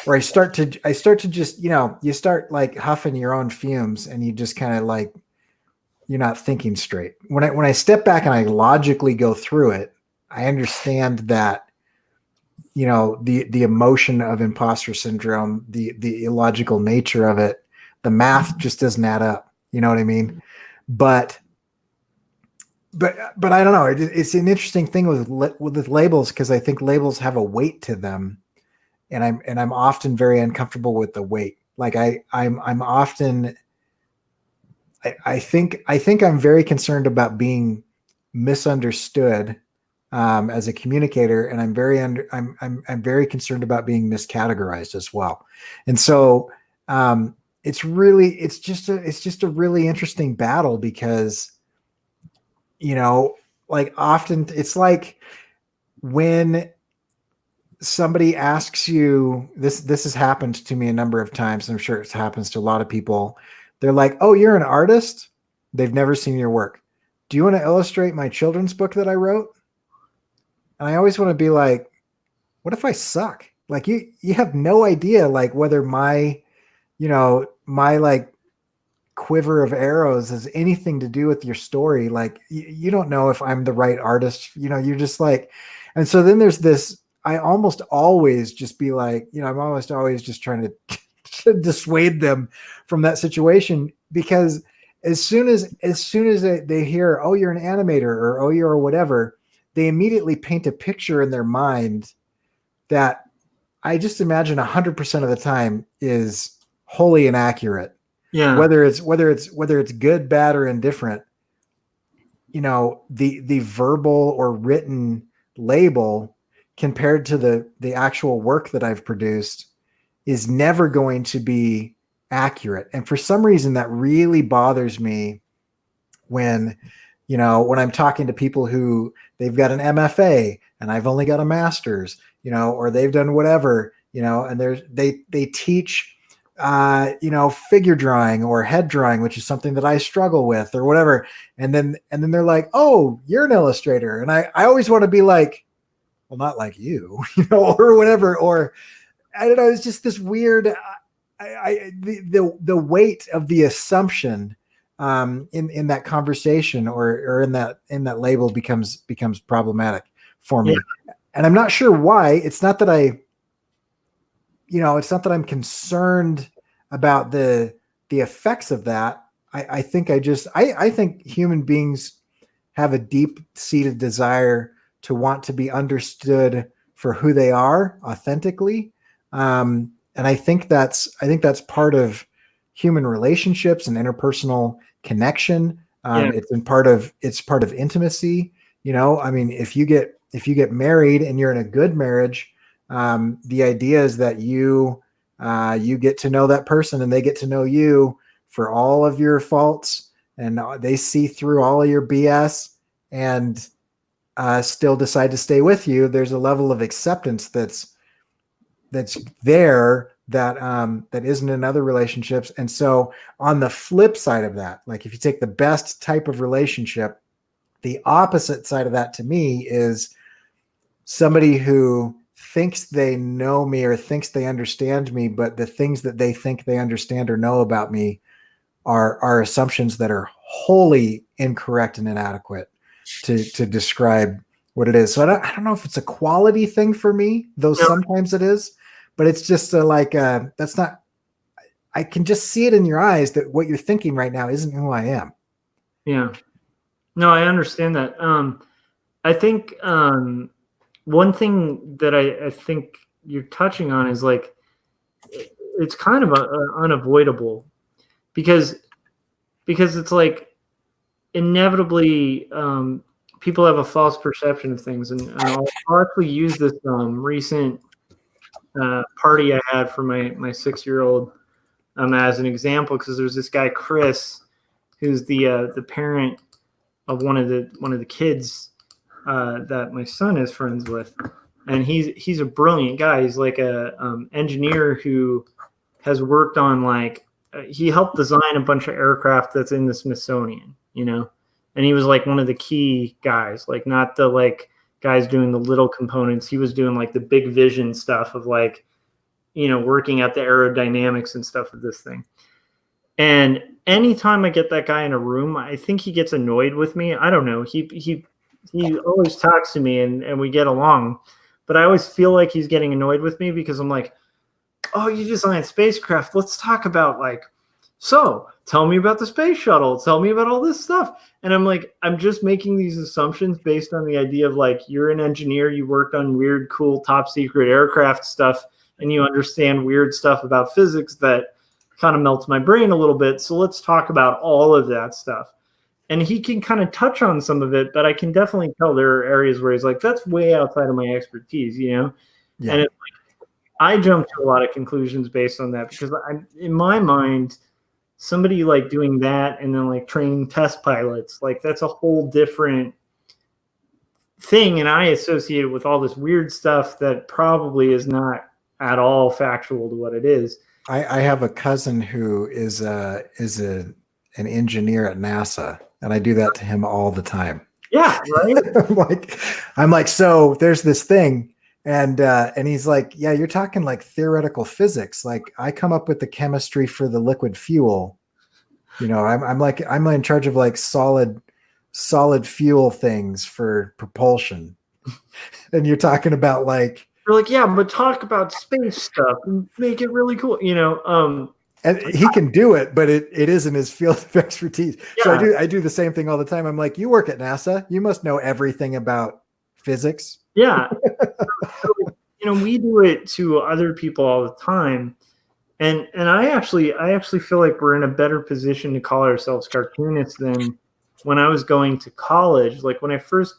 or I start to just, you know, you start like huffing your own fumes and you just kind of like, you're not thinking straight. When I step back and I logically go through it, I understand that, you know, the emotion of imposter syndrome, the illogical nature of it, the math just doesn't add up. You know what I mean? But I don't know. It's an interesting thing with labels, because I think labels have a weight to them, and I'm often very uncomfortable with the weight. Like I'm often, I think I'm very concerned about being misunderstood as a communicator, and I'm very concerned about being miscategorized as well. And so it's just a really interesting battle, because, you know, like often it's like when somebody asks you, this has happened to me a number of times, I'm sure it happens to a lot of people. They're like, oh, you're an artist? They've never seen your work. Do you want to illustrate my children's book that I wrote? And I always want to be like, what if I suck? Like you have no idea, like whether my like quiver of arrows has anything to do with your story. Like you don't know if I'm the right artist, you're just like, and so then there's this, I almost always just be like, I'm almost always just trying to, to dissuade them from that situation, because as soon as they hear, oh, you're an animator, or oh, you're whatever, they immediately paint a picture in their mind that I just imagine 100% of the time is wholly inaccurate. Yeah. Whether it's good, bad, or indifferent, the verbal or written label compared to the actual work that I've produced is never going to be accurate. And for some reason that really bothers me when I'm talking to people who they've got an MFA and I've only got a master's, or they've done whatever, and they teach figure drawing or head drawing, which is something that I struggle with or whatever. And then they're like, oh, you're an illustrator. And I always want to be like, well, not like you, or whatever. Or I don't know. It's just this weird, the weight of the assumption in that conversation or in that label becomes problematic for me. Yeah. And I'm not sure why. It's not that it's not that I'm concerned about the effects of that. I think I think human beings have a deep-seated desire to want to be understood for who they are authentically. And I think that's part of human relationships and interpersonal connection. It's part of intimacy. I mean, if you get married and you're in a good marriage, the idea is that you get to know that person and they get to know you for all of your faults, and they see through all of your BS and still decide to stay with you. There's a level of acceptance that's there that isn't in other relationships. And so on the flip side of that, like if you take the best type of relationship, the opposite side of that to me is somebody who thinks they know me or thinks they understand me, but the things that they think they understand or know about me are assumptions that are wholly incorrect and inadequate to describe what it is. So I don't know if it's a quality thing for me, though sometimes it is, but it's just that's not, I can just see it in your eyes that what you're thinking right now isn't who I am. Yeah. No, I understand that. I think one thing that I think you're touching on is like, it's kind of unavoidable because it's like inevitably people have a false perception of things. And I'll actually use this recent party I had for my 6-year-old as an example, because there's this guy, Chris, who's the parent of one of the kids that my son is friends with, and he's a brilliant guy. He's like a engineer who has worked on he helped design a bunch of aircraft that's in the Smithsonian, and he was like one of the key guys, like not the guys doing the little components. He was doing like the big vision stuff of working at the aerodynamics and stuff of this thing. And anytime I get that guy in a room, I think he gets annoyed with me. I don't know. He always talks to me and we get along, but I always feel like he's getting annoyed with me because I'm like, oh, you designed spacecraft. Let's talk about so tell me about the space shuttle. Tell me about all this stuff. And I'm like, I'm just making these assumptions based on the idea of you're an engineer, you worked on weird, cool, top secret aircraft stuff, and you understand weird stuff about physics that kind of melts my brain a little bit. So let's talk about all of that stuff. And he can kind of touch on some of it, but I can definitely tell there are areas where he's like, that's way outside of my expertise, Yeah. And it's I jump to a lot of conclusions based on that because in my mind, somebody doing that and then training test pilots, that's a whole different thing. And I associate it with all this weird stuff that probably is not at all factual to what it is. I have a cousin who is an engineer at NASA, and I do that to him all the time. Yeah, right. I'm like, so there's this thing, and he's like, yeah, you're talking theoretical physics. I come up with the chemistry for the liquid fuel, I'm in charge of like solid fuel things for propulsion. And you're talking about like, They're like, yeah, but talk about space stuff and make it really cool. and he can do it, but it isn't his field of expertise. So Yeah. I do the same thing all the time. I'm like, you work at NASA, you must know everything about physics. Yeah. So, we do it to other people all the time. And I actually feel like we're in a better position to call ourselves cartoonists than when I was going to college. Like when I first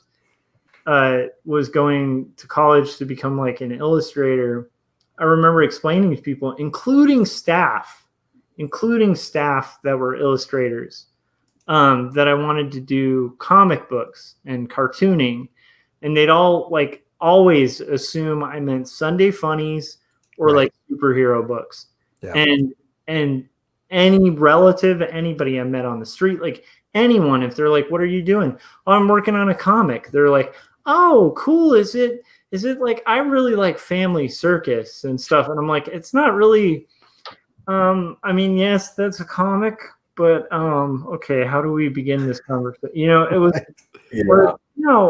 was going to college to become like an illustrator, I remember explaining to people, including staff that were illustrators, that I wanted to do comic books and cartooning, and they'd all like always assume I meant Sunday funnies or Right. like superhero books. Yeah. And any relative, anybody I met on the street, like anyone, if they're like, what are you doing? Oh, I'm working on a comic. They're like, oh, cool. Is it like, I really like Family Circus and stuff. And I'm like, it's not really, I mean, yes, that's a comic, but okay, how do we begin this conversation? It was, Yeah.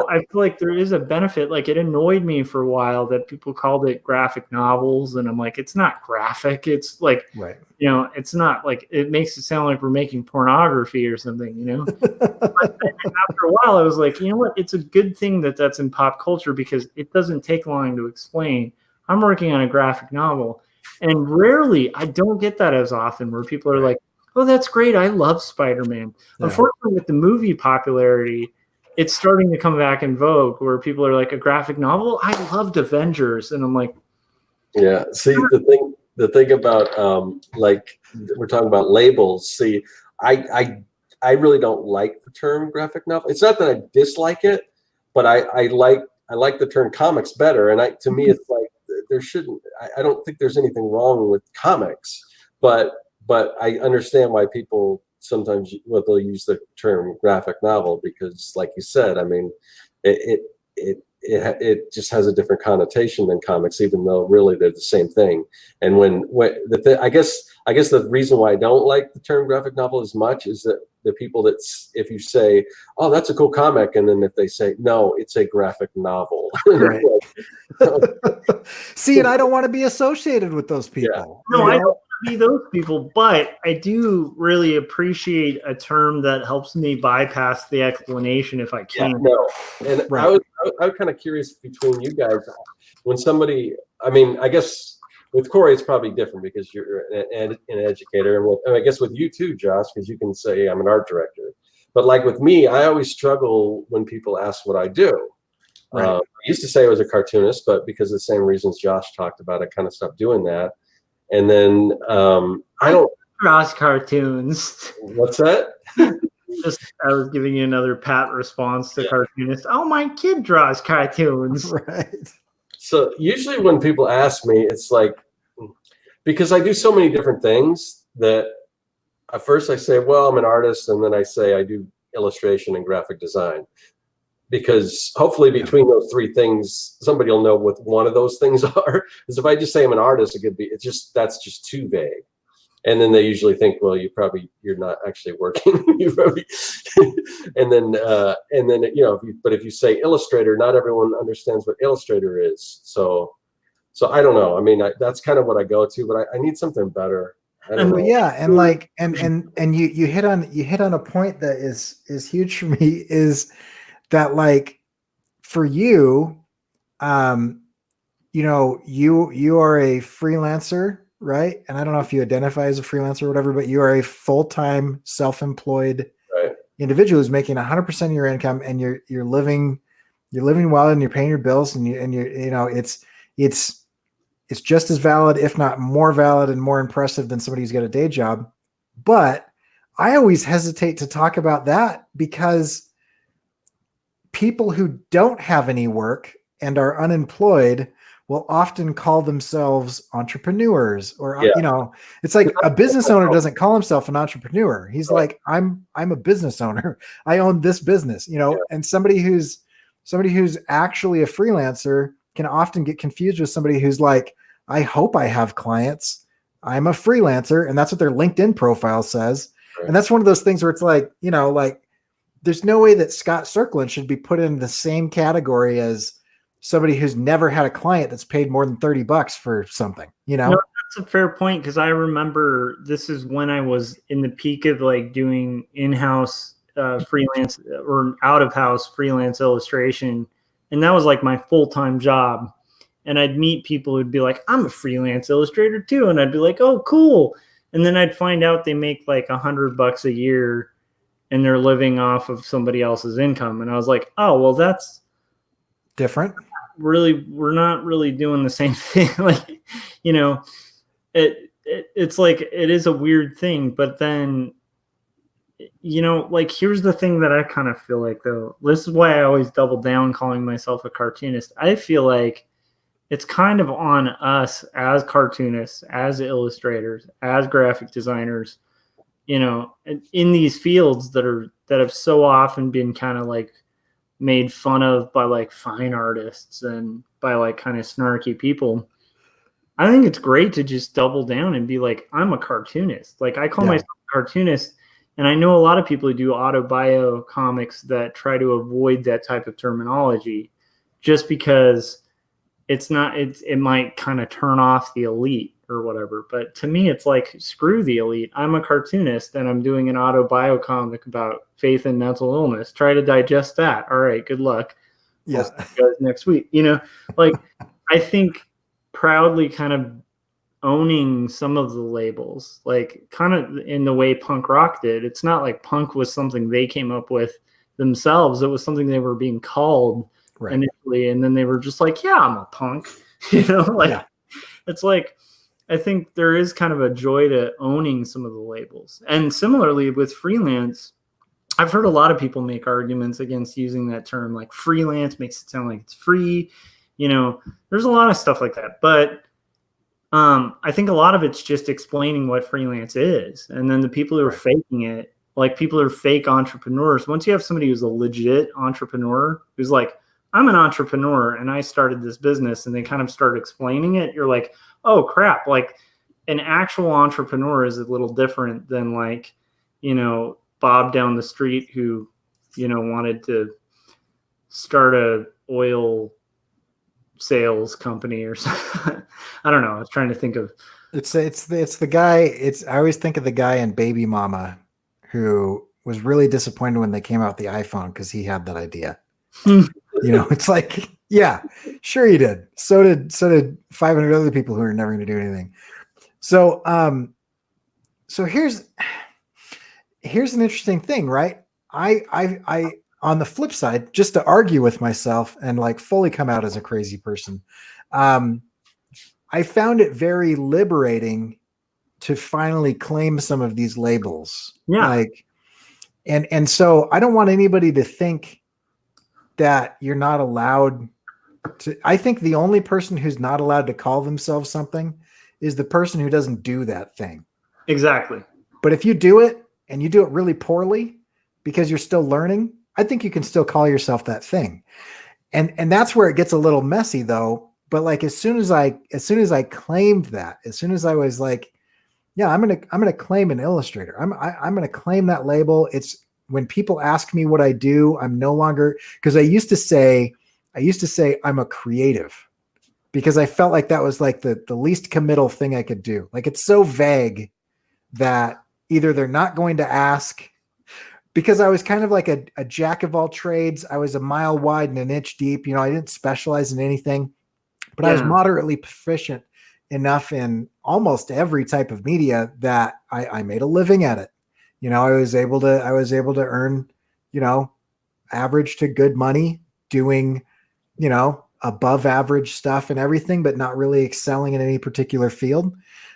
I feel like there is a benefit. Like it annoyed me for a while that people called it graphic novels, and I'm like, it's not graphic. It's like, Right. it's not like, it makes it sound like we're making pornography or something, But after a while, I was like, you know what? It's a good thing that that's in pop culture because it doesn't take long to explain. I'm working on a graphic novel, and rarely, I don't get that as often where people are like, oh, that's great. I love Spider-Man. Yeah. Unfortunately, with the movie popularity, it's starting to come back in vogue where people are like, a graphic novel? I loved Avengers. And I'm like, Yeah. See, the thing about like we're talking about labels. See, I really don't like the term graphic novel. It's not that I dislike it, but I like the term comics better. And to me, it's like there shouldn't. I don't think there's anything wrong with comics, but I understand why people sometimes they'll use the term graphic novel because, like you said, I mean, it just has a different connotation than comics, even though really they're the same thing. And I guess the reason why I don't like the term graphic novel as much is that the people if you say, oh, that's a cool comic, and then if they say, no, it's a graphic novel. Right. See, and I don't want to be associated with those people. No, I don't want to be those people, but I do really appreciate a term that helps me bypass the explanation if I can. Yeah, no. And Right. I was kind of curious between you guys when somebody, I mean, I guess with Corey, it's probably different because you're an educator. And I guess with you too, Josh, because you can say I'm an art director. But like with me, I always struggle when people ask what I do. Right. I used to say I was a cartoonist, but because of the same reasons Josh talked about, I kind of stopped doing that. And then I don't draws cartoons. What's that? I was giving you another pat response to cartoonist. Oh, my kid draws cartoons. Right. So usually when people ask me, it's like, because I do so many different things that at first I say, well, I'm an artist. And then I say I do illustration and graphic design. Because hopefully between those three things, somebody will know what one of those things are. Because if I just say I'm an artist, that's just too vague. And then they usually think, well, you're not actually working. and then but if you say illustrator, not everyone understands what illustrator is. So I don't know. I mean, that's kind of what I go to, but I need something better. I don't know. Yeah, and like and you hit on a point that is huge for me is that like for you, you are a freelancer, right? And I don't know if you identify as a freelancer or whatever, but you are a full-time self-employed individual who's making 100% of your income, and you're living well, and you're paying your bills, and it's just as valid, if not more valid and more impressive than somebody who's got a day job. But I always hesitate to talk about that because people who don't have any work and are unemployed will often call themselves entrepreneurs, or it's like a business owner doesn't call himself an entrepreneur. He's like, I'm a business owner. I own this business, and somebody who's actually a freelancer can often get confused with somebody who's like, I hope I have clients. I'm a freelancer. And that's what their LinkedIn profile says. And that's one of those things where it's like, like there's no way that Scott Circlin should be put in the same category as somebody who's never had a client that's paid more than $30 for something, No, that's a fair point, because I remember this is when I was in the peak of like doing in-house freelance or out-of-house freelance illustration, and that was like my full-time job. And I'd meet people who'd be like, I'm a freelance illustrator too, and I'd be like, oh, cool. And then I'd find out they make like $100 a year and they're living off of somebody else's income. And I was like, oh, well, that's different. Really, we're not really doing the same thing. Like, it's like, it is a weird thing, but then, like, here's the thing that I kind of feel like, though, this is why I always double down calling myself a cartoonist. I feel like it's kind of on us as cartoonists, as illustrators, as graphic designers, in these fields that have so often been kind of like made fun of by like fine artists and by like kind of snarky people. I think it's great to just double down and be like, I'm a cartoonist. Like, I call myself a cartoonist, and I know a lot of people who do autobio comics that try to avoid that type of terminology just because it might kind of turn off the elite or whatever. But to me, it's like, screw the elite. I'm a cartoonist and I'm doing an autobio comic about faith and mental illness. Try to digest that. All right, good luck. Yeah. I'll see you guys next week. Like, I think proudly kind of owning some of the labels, like kind of in the way punk rock did. It's not like punk was something they came up with themselves. It was something they were being called initially, and then they were just like, yeah, I'm a punk. It's like, I think there is kind of a joy to owning some of the labels. And similarly with freelance, I've heard a lot of people make arguments against using that term. Like, freelance makes it sound like it's free. There's a lot of stuff like that. But I think a lot of it's just explaining what freelance is. And then the people who are faking it, like people who are fake entrepreneurs, once you have somebody who's a legit entrepreneur, who's like, I'm an entrepreneur and I started this business, and they kind of start explaining it, you're like, oh crap. Like, an actual entrepreneur is a little different than like, Bob down the street who, wanted to start a oil sales company or something. I don't know. I was trying to think of. It's the guy. I always think of the guy in Baby Mama who was really disappointed when they came out with the iPhone because he had that idea. It's like, yeah, sure he did. So did 500 other people who are never going to do anything. So here's an interesting thing, right? I on the flip side, just to argue with myself and like fully come out as a crazy person, I found it very liberating to finally claim some of these labels. Yeah. Like, and so I don't want anybody to think that you're not allowed to. I think the only person who's not allowed to call themselves something is the person who doesn't do that thing. Exactly. But if you do it and you do it really poorly because you're still learning, I think you can still call yourself that thing. And that's where it gets a little messy though. But like, as soon as I claimed that, as soon as I was like, yeah, I'm going to claim an illustrator. I'm going to claim that label. It's when people ask me what I do, I'm no longer, because I used to say I'm a creative, because I felt like that was like the least committal thing I could do. Like, it's so vague that either they're not going to ask, because I was kind of like a jack of all trades. I was a mile wide and an inch deep. I didn't specialize in anything, but I was moderately proficient enough in almost every type of media that I made a living at it. I was able to earn, average to good money doing, above average stuff and everything, but not really excelling in any particular field.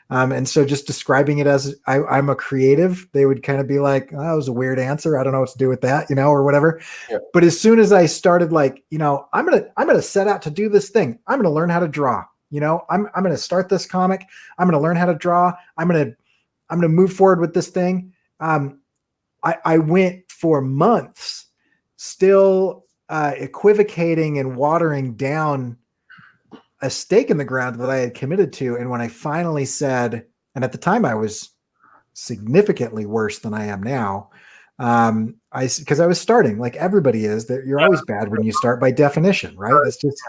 And so just describing it as I'm a creative, they would kind of be like, oh, that was a weird answer. I don't know what to do with that, or whatever. Yeah. But as soon as I started like, I'm going to set out to do this thing. I'm going to learn how to draw, I'm going to start this comic. I'm going to learn how to draw. I'm going to move forward with this thing. I went for months still equivocating and watering down a stake in the ground that I had committed to. And when I finally said, and at the time I was significantly worse than I am now. Because I was starting like everybody is, that you're always bad when you start by definition, right? That's just,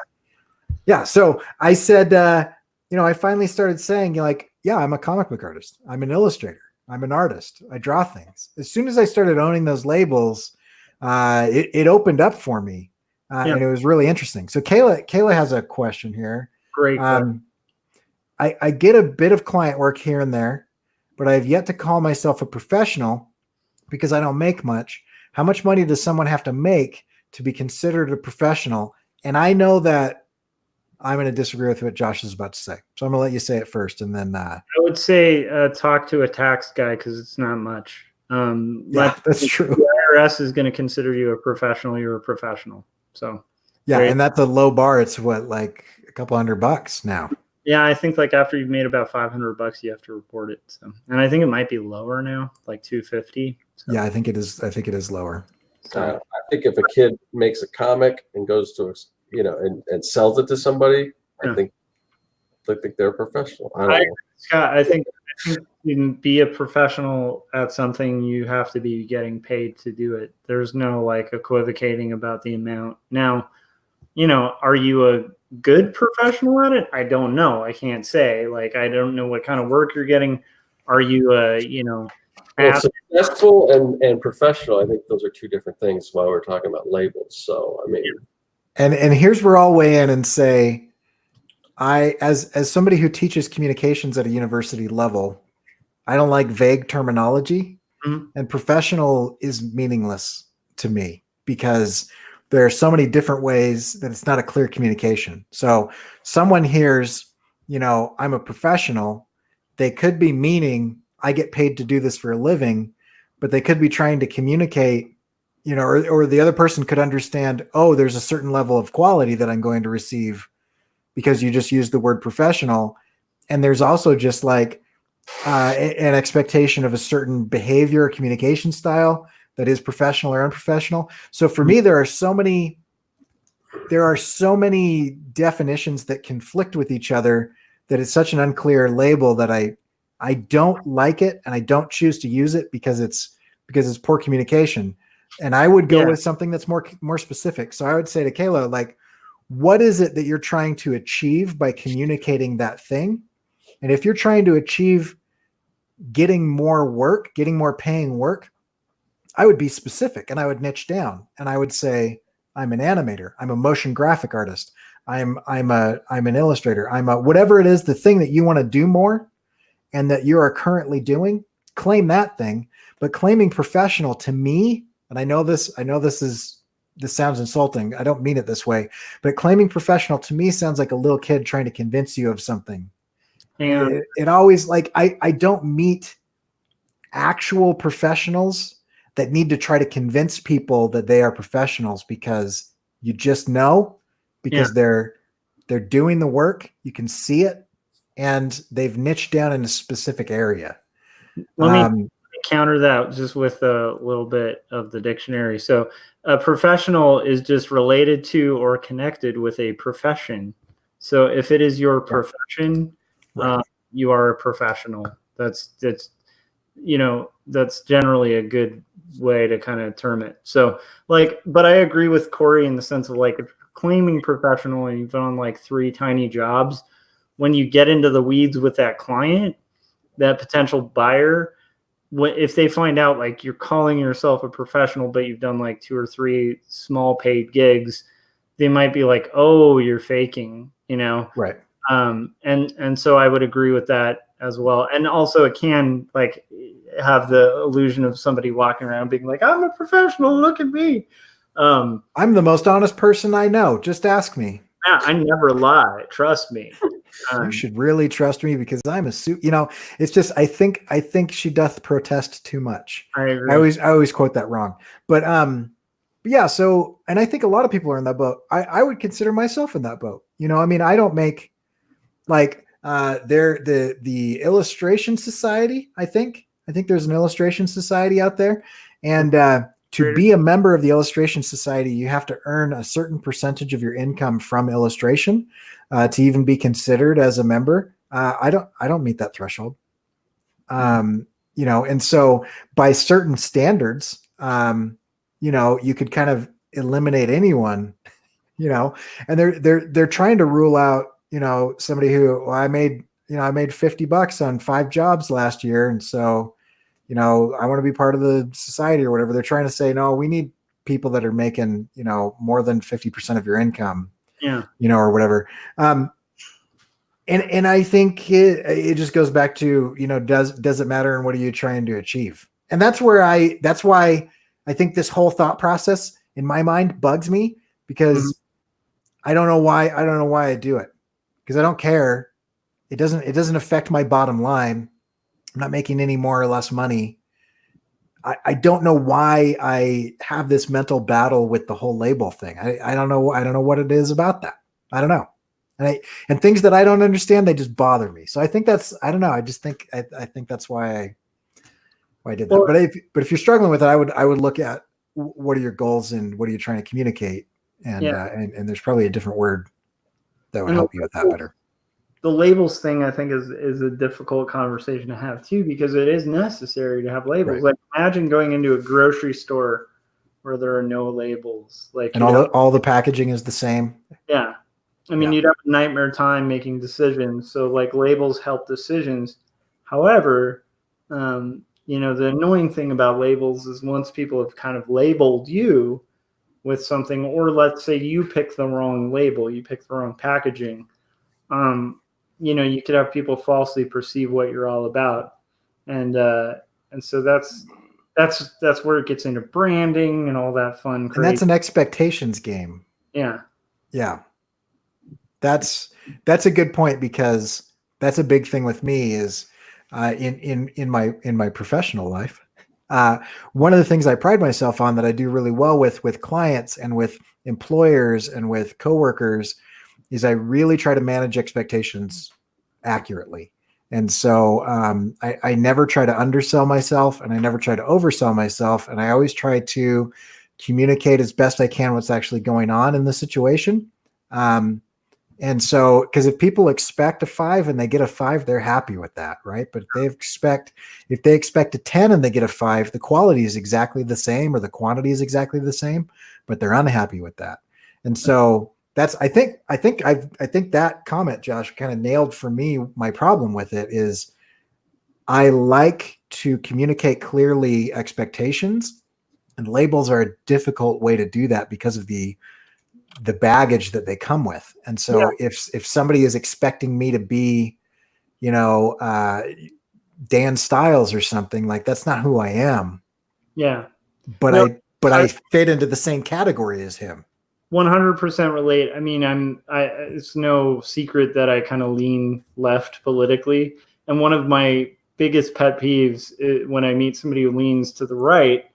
yeah. So I said, I finally started saying like, yeah, I'm a comic book artist. I'm an illustrator. I'm an artist. I draw things. As soon as I started owning those labels, it opened up for me. And it was really interesting. So Kayla has a question here. Great. I get a bit of client work here and there, but I have yet to call myself a professional because I don't make much. How much money does someone have to make to be considered a professional? And I know that I'm going to disagree with what Josh is about to say. So I'm going to let you say it first. And then I would say talk to a tax guy because it's not much. Yeah, that's true. The IRS is going to consider you a professional. You're a professional. So yeah, and that's a low bar. It's what, like a couple $100 now. Yeah, I think like after you've made about $500, you have to report it. So, and I think it might be lower now, like $250. So. Yeah, I think it is. I think it is lower. I think if a kid makes a comic and goes to, and sells it to somebody, I think they're a professional. I don't know. Scott, I think you can be a professional at something. You have to be getting paid to do it. There's no like equivocating about the amount. Now, are you a good professional at it? I don't know. I can't say. Like, I don't know what kind of work you're getting. Are you well, successful and professional? I think those are two different things while we're talking about labels. So, I mean, and here's where I'll weigh in and say, as somebody who teaches communications at a university level, I don't like vague terminology, and professional is meaningless to me because there are so many different ways that it's not a clear communication. So someone hears, I'm a professional, they could be meaning I get paid to do this for a living, but they could be trying to communicate, or the other person could understand, oh, there's a certain level of quality that I'm going to receive because you just used the word professional. And there's also just like an expectation of a certain behavior or communication style that is professional or unprofessional. So for me, there are so many definitions that conflict with each other that it's such an unclear label that I don't like it and I don't choose to use it because it's poor communication. And I would go with something that's more specific. So I would say to Kayla, like, what is it that you're trying to achieve by communicating that thing? And if you're trying to achieve getting more paying work, I would be specific and I would niche down and I would say, I'm an animator. I'm a motion graphic artist. I'm an illustrator. I'm a, whatever it is, the thing that you want to do more and that you are currently doing, claim that thing. But claiming professional to me, and I know this sounds insulting. I don't mean it this way, but claiming professional to me sounds like a little kid trying to convince you of something. And it always, like, I don't meet actual professionals that need to try to convince people that they are professionals because you just know, because they're doing the work, you can see it, and they've niched down in a specific area. Let me counter that just with a little bit of the dictionary. So a professional is just related to or connected with a profession. So if it is your profession, you are a professional. That's generally a good way to kind of term it. So but I agree with Corey in the sense of like, if you're claiming professional and you've done like 3 tiny jobs, when you get into the weeds with that client, that potential buyer, if they find out like you're calling yourself a professional, but you've done like 2 or 3 small paid gigs, they might be like, oh, you're faking, Right. And so I would agree with that as well. And also it can like have the illusion of somebody walking around being like, I'm a professional, look at me. I'm the most honest person I know. Just ask me. Yeah, I never lie. Trust me. You should really trust me because I'm it's just, I think she doth protest too much. I agree. I always quote that wrong, but yeah. So, and I think a lot of people are in that boat. I would consider myself in that boat. I don't make like, the illustration society. I think there's an illustration society out there, and, to be a member of the illustration society, you have to earn a certain percentage of your income from illustration to even be considered as a member. I don't meet that threshold. and so by certain standards, you could kind of eliminate anyone, and they're trying to rule out, somebody who, well, I made $50 on 5 jobs last year. And so, I want to be part of the society or whatever. They're trying to say, no, we need people that are making, more than 50% of your income, or whatever. And I think it just goes back to, does it matter and what are you trying to achieve? And that's why I think this whole thought process in my mind bugs me, because I don't know why I do it, because I don't care. It doesn't affect my bottom line. I'm not making any more or less money. I don't know why I have this mental battle with the whole label thing. I don't know. I don't know what it is about that. I don't know. And things that I don't understand, they just bother me. So I think I don't know. I just think, I think that's why I did that. Well, but if you're struggling with it, I would look at what are your goals and what are you trying to communicate? And there's probably a different word that would help you with that better. The labels thing, I think, is a difficult conversation to have too, because it is necessary to have labels. Right. Like, imagine going into a grocery store where there are no labels, and all the packaging is the same. Yeah, I mean, you'd have a nightmare time making decisions. So, like, labels help decisions. However, the annoying thing about labels is once people have kind of labeled you with something, or let's say you pick the wrong label, you pick the wrong packaging. You could have people falsely perceive what you're all about. And so that's where it gets into branding and all that fun. And that's an expectations game. Yeah. Yeah. That's a good point, because that's a big thing with me is, in my professional life. One of the things I pride myself on that I do really well with clients and with employers and with coworkers is I really try to manage expectations accurately. And so I never try to undersell myself, and I never try to oversell myself. And I always try to communicate as best I can what's actually going on in the situation. And so, because if people expect a 5 and they get a 5, they're happy with that, right? But if they expect a 10 and they get a 5, the quality is exactly the same or the quantity is exactly the same, but they're unhappy with that. And so I think that comment, Josh, kind of nailed for me my problem with it is I like to communicate clearly expectations, and labels are a difficult way to do that because of the baggage that they come with. And so if somebody is expecting me to be, Dan Stiles or something, like, that's not who I am. Yeah. But I fit into the same category as him. 100% relate. I mean, it's no secret that I kind of lean left politically. And one of my biggest pet peeves when I meet somebody who leans to the right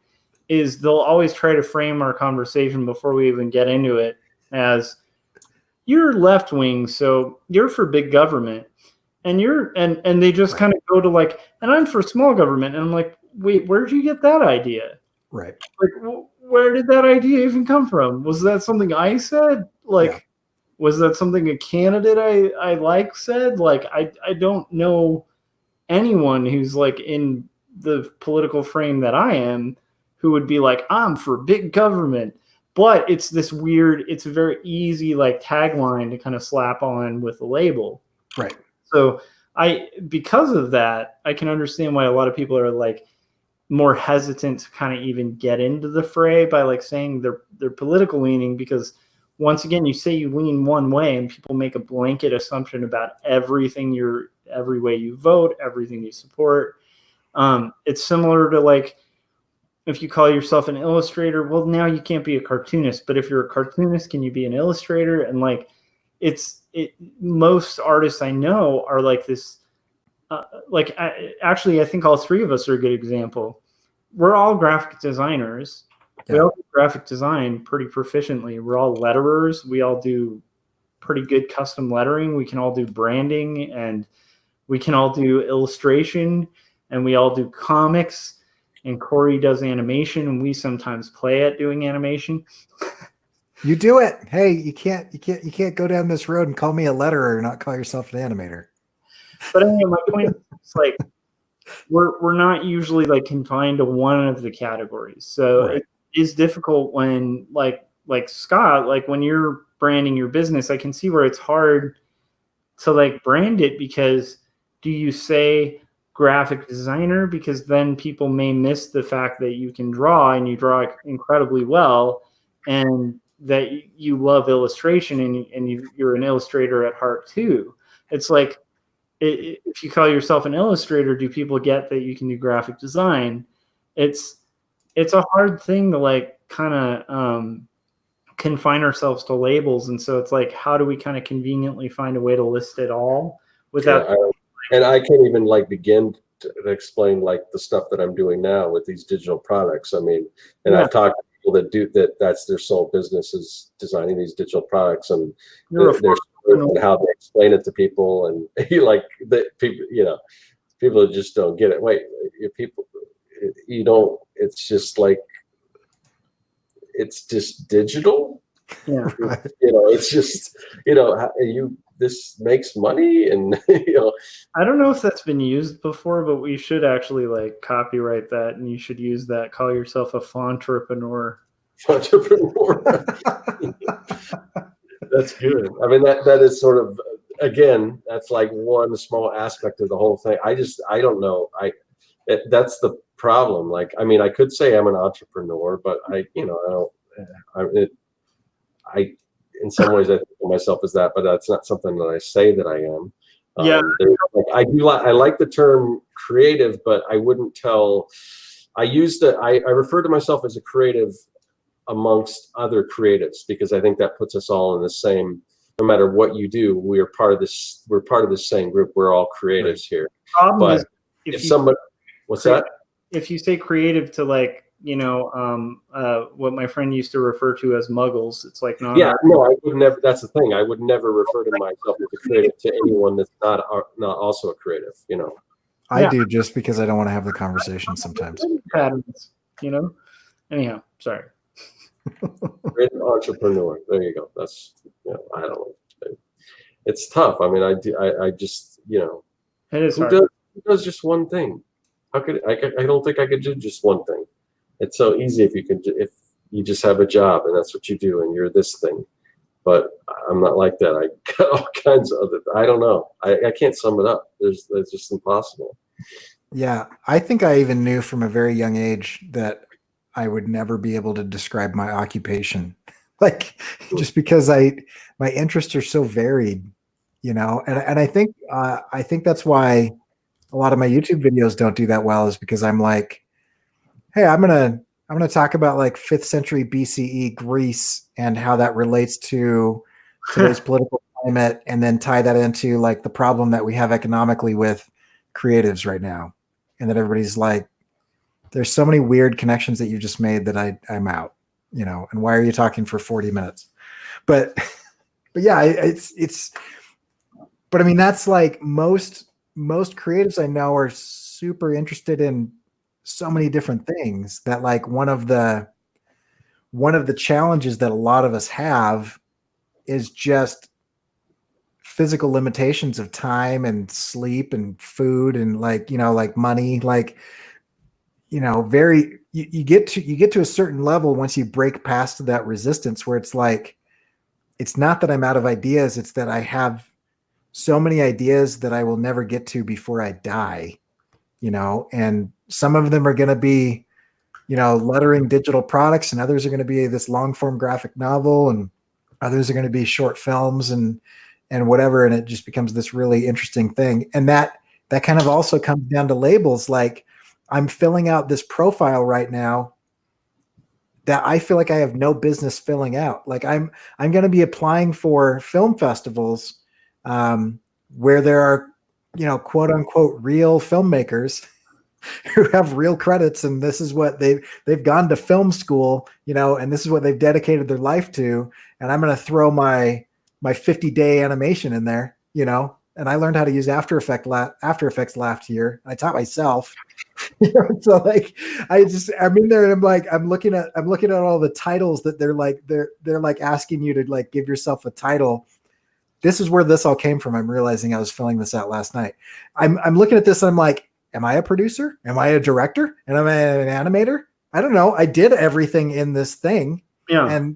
is they'll always try to frame our conversation before we even get into it as, you're left wing, so you're for big government, and and they just kind of go to like, and I'm for small government, and I'm like, wait, where did you get that idea? Right. Like, where did that idea even come from? Was that something I said? Like, was that something a candidate I said? Like, I don't know anyone who's like in the political frame that I am who would be like, I'm for big government. But it's this weird, it's a very easy like tagline to kind of slap on with a label. Right. So because of that, I can understand why a lot of people are like more hesitant to kind of even get into the fray by like saying they're political leaning, because once again, you say you lean one way and people make a blanket assumption about every way you vote, everything you support. It's similar to like, if you call yourself an illustrator, well, now you can't be a cartoonist. But if you're a cartoonist, can you be an illustrator? And like, most artists I know are like this. Actually, I think all three of us are a good example. We're all graphic designers. Yeah. We all do graphic design pretty proficiently. We're all letterers. We all do pretty good custom lettering. We can all do branding, and we can all do illustration, and we all do comics. And Corey does animation, and we sometimes play at doing animation. You do it. Hey, you can't go down this road and call me a letterer and not call yourself an animator. But anyway, my point is like, we're not usually like confined to one of the categories. So Right. it is difficult when like Scott, like when you're branding your business, I can see where it's hard to like brand it, because do you say graphic designer, because then people may miss the fact that you can draw and you draw incredibly well, and that you love illustration, and you're an illustrator at heart too. It's like, if you call yourself an illustrator, do people get that you can do graphic design? It's a hard thing to like kind of confine ourselves to labels, and so it's like, how do we kind of conveniently find a way to list it all without? And I can't even like begin to explain like the stuff that I'm doing now with these digital products. I mean, and I've talked to people that do that. That's their sole business, is designing these digital products, and and how they explain it to people, and like that people, people just don't get it. Wait, people, you don't. It's just like, it's just digital. Yeah. It's just, this makes money, and I don't know if that's been used before, but we should actually like copyright that, and you should use that. Call yourself a fontrepreneur. Entrepreneur. That's good. I mean, that is sort of, again, that's like one small aspect of the whole thing. I don't know. That's the problem. Like, I mean, I could say I'm an entrepreneur, but in some ways I think of myself as that, but that's not something that I say that I am. Yeah. I like the term creative, but I wouldn't tell. I refer to myself as a creative amongst other creatives, because I think that puts us all in the same. No matter what you do, we're part of this. We're part of the same group. We're all creatives here. Problem is, if somebody, what's that? If you say creative to like, what my friend used to refer to as muggles, it's like not. Yeah, no, I would never. That's the thing. I would never refer to myself as a creative to anyone that's not also a creative. I do, just because I don't want to have the conversation sometimes. Patterns, Anyhow, sorry. Creative entrepreneur. There you go. That's I don't know. It's tough. I mean, I just it is hard. Who does just one thing? How could I don't think I could do just one thing. It's so easy if you just have a job and that's what you do and you're this thing. But I'm not like that. I got all kinds of other. I don't know. I can't sum it up. It's just impossible. Yeah, I think I even knew from a very young age that I would never be able to describe my occupation, like just because my interests are so varied, and I think that's why a lot of my YouTube videos don't do that well, is because I'm like, hey, I'm gonna talk about like 5th century BCE Greece and how that relates to today's political climate, and then tie that into like the problem that we have economically with creatives right now, and that everybody's like, there's so many weird connections that you just made that I'm out, and why are you talking for 40 minutes? But yeah, but I mean, that's like most creatives I know are super interested in so many different things, that like one of the challenges that a lot of us have is just physical limitations of time and sleep and food and like money, like you get to a certain level once you break past that resistance, where it's like, it's not that I'm out of ideas, it's that I have so many ideas that I will never get to before I die, and some of them are going to be, lettering digital products, and others are going to be this long form graphic novel, and others are going to be short films and whatever. And it just becomes this really interesting thing. And that kind of also comes down to labels. Like, I'm filling out this profile right now that I feel like I have no business filling out. Like, I'm going to be applying for film festivals where there are, quote unquote, real filmmakers who have real credits, and this is what they've gone to film school, and this is what they've dedicated their life to. And I'm going to throw my 50-day animation in there, and I learned how to use After Effects last year. I taught myself. So like, I'm in there and I'm like, I'm looking at all the titles that they're like asking you to like give yourself a title. This is where this all came from. I'm realizing I was filling this out last night. I'm looking at this and I'm like, Am I a producer? Am I a director? And am I an animator? I don't know. I did everything in this thing. Yeah.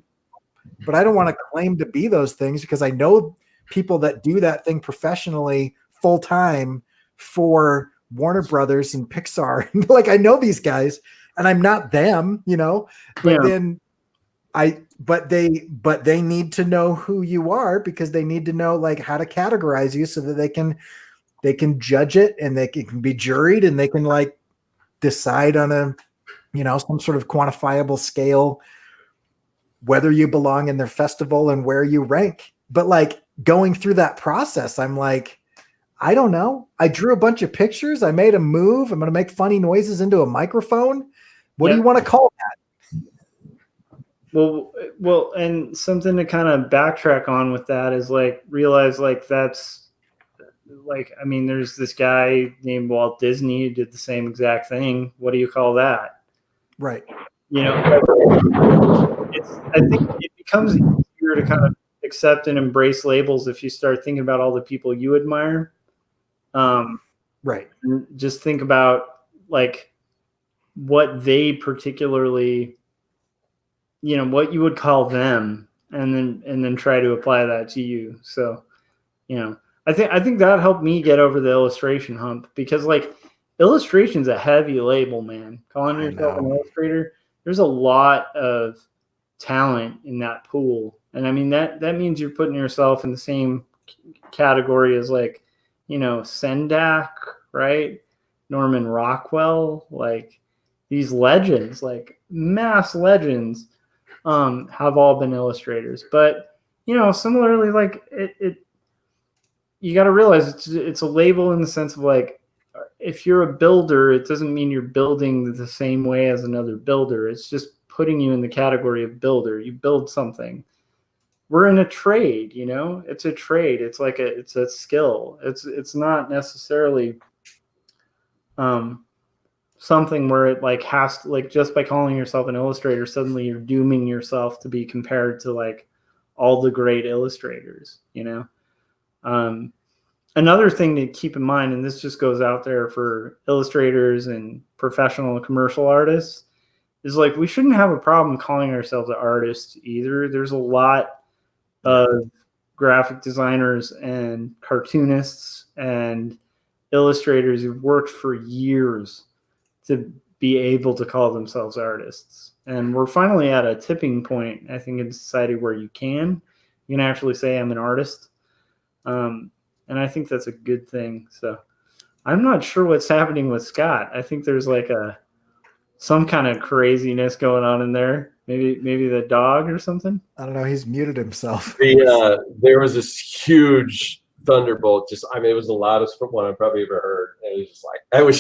But I don't want to claim to be those things because I know people that do that thing professionally full time for Warner Brothers and Pixar. Like I know these guys and I'm not them, but then but they need to know who you are because they need to know like how to categorize you so that they can judge it and they can be juried and they can like decide on a, some sort of quantifiable scale whether you belong in their festival and where you rank. But like going through that process, I'm like, I don't know. I drew a bunch of pictures. I made a move. I'm going to make funny noises into a microphone. What do you want to call that? Well, and something to kind of backtrack on with that is like realize like that's like, I mean, there's this guy named Walt Disney who did the same exact thing. What do you call that? Right. I think it becomes easier to kind of accept and embrace labels if you start thinking about all the people you admire. Right. Just think about like what they particularly, what you would call them, and then try to apply that to you. So, I think that helped me get over the illustration hump because like illustration's a heavy label, man. Calling yourself an illustrator, there's a lot of talent in that pool. And I mean, that means you're putting yourself in the same category as like, Sendak, right? Norman Rockwell, like these legends, like mass legends, have all been illustrators. But, similarly, like it you got to realize it's a label in the sense of like, if you're a builder, it doesn't mean you're building the same way as another builder. It's just putting you in the category of builder. You build something. We're in a trade, it's a trade. It's like it's a skill. It's not necessarily something where it like has to, like, just by calling yourself an illustrator, suddenly you're dooming yourself to be compared to like all the great illustrators, Another thing to keep in mind, and this just goes out there for illustrators and professional and commercial artists, is like we shouldn't have a problem calling ourselves artists either. There's a lot of graphic designers and cartoonists and illustrators who've worked for years to be able to call themselves artists. And we're finally at a tipping point, I think, in society where you can actually say I'm an artist. And I think that's a good thing. So I'm not sure what's happening with Scott. I think there's like some kind of craziness going on in there. Maybe the dog or something. I don't know. He's muted himself. There was this huge thunderbolt. It was the loudest one I've probably ever heard. And it was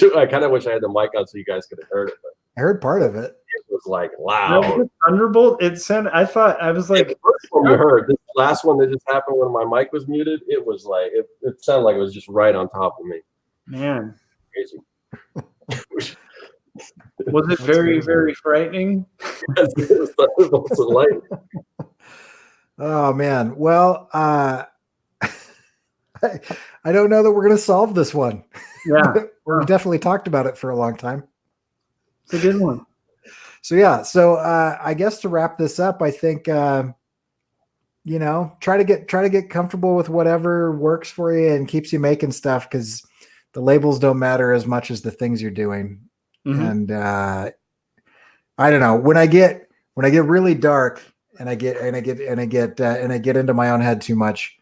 just like, I kind of wish I had the mic on so you guys could have heard it. But I heard part of it. It was like loud. No, thunderbolt. It sounded. I was like, the first one you heard. This last one that just happened when my mic was muted. It was like it sounded like it was just right on top of me. Man, Crazy. Was it very, very frightening? It was light. Oh man. Well, I don't know that we're going to solve this one. Yeah. We've definitely talked about it for a long time. It's a good one. So yeah. So I guess to wrap this up, I think try to get comfortable with whatever works for you and keeps you making stuff, because the labels don't matter as much as the things you're doing. Mm-hmm. And I don't know, when I get really dark and I get into my own head too much,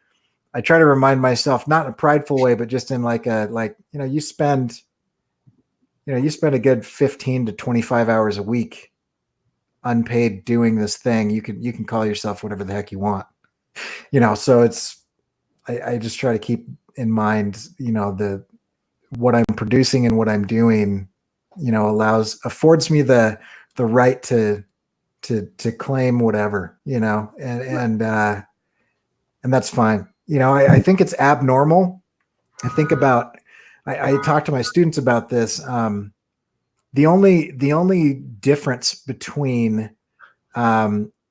I try to remind myself, not in a prideful way, but just in you spend a good 15 to 25 hours a week unpaid doing this thing. You can call yourself whatever the heck you want, so I just try to keep in mind, what I'm producing and what I'm doing, affords me the right to claim whatever, and that's fine. I think it's abnormal. I think about, I talk to my students about this. The only difference between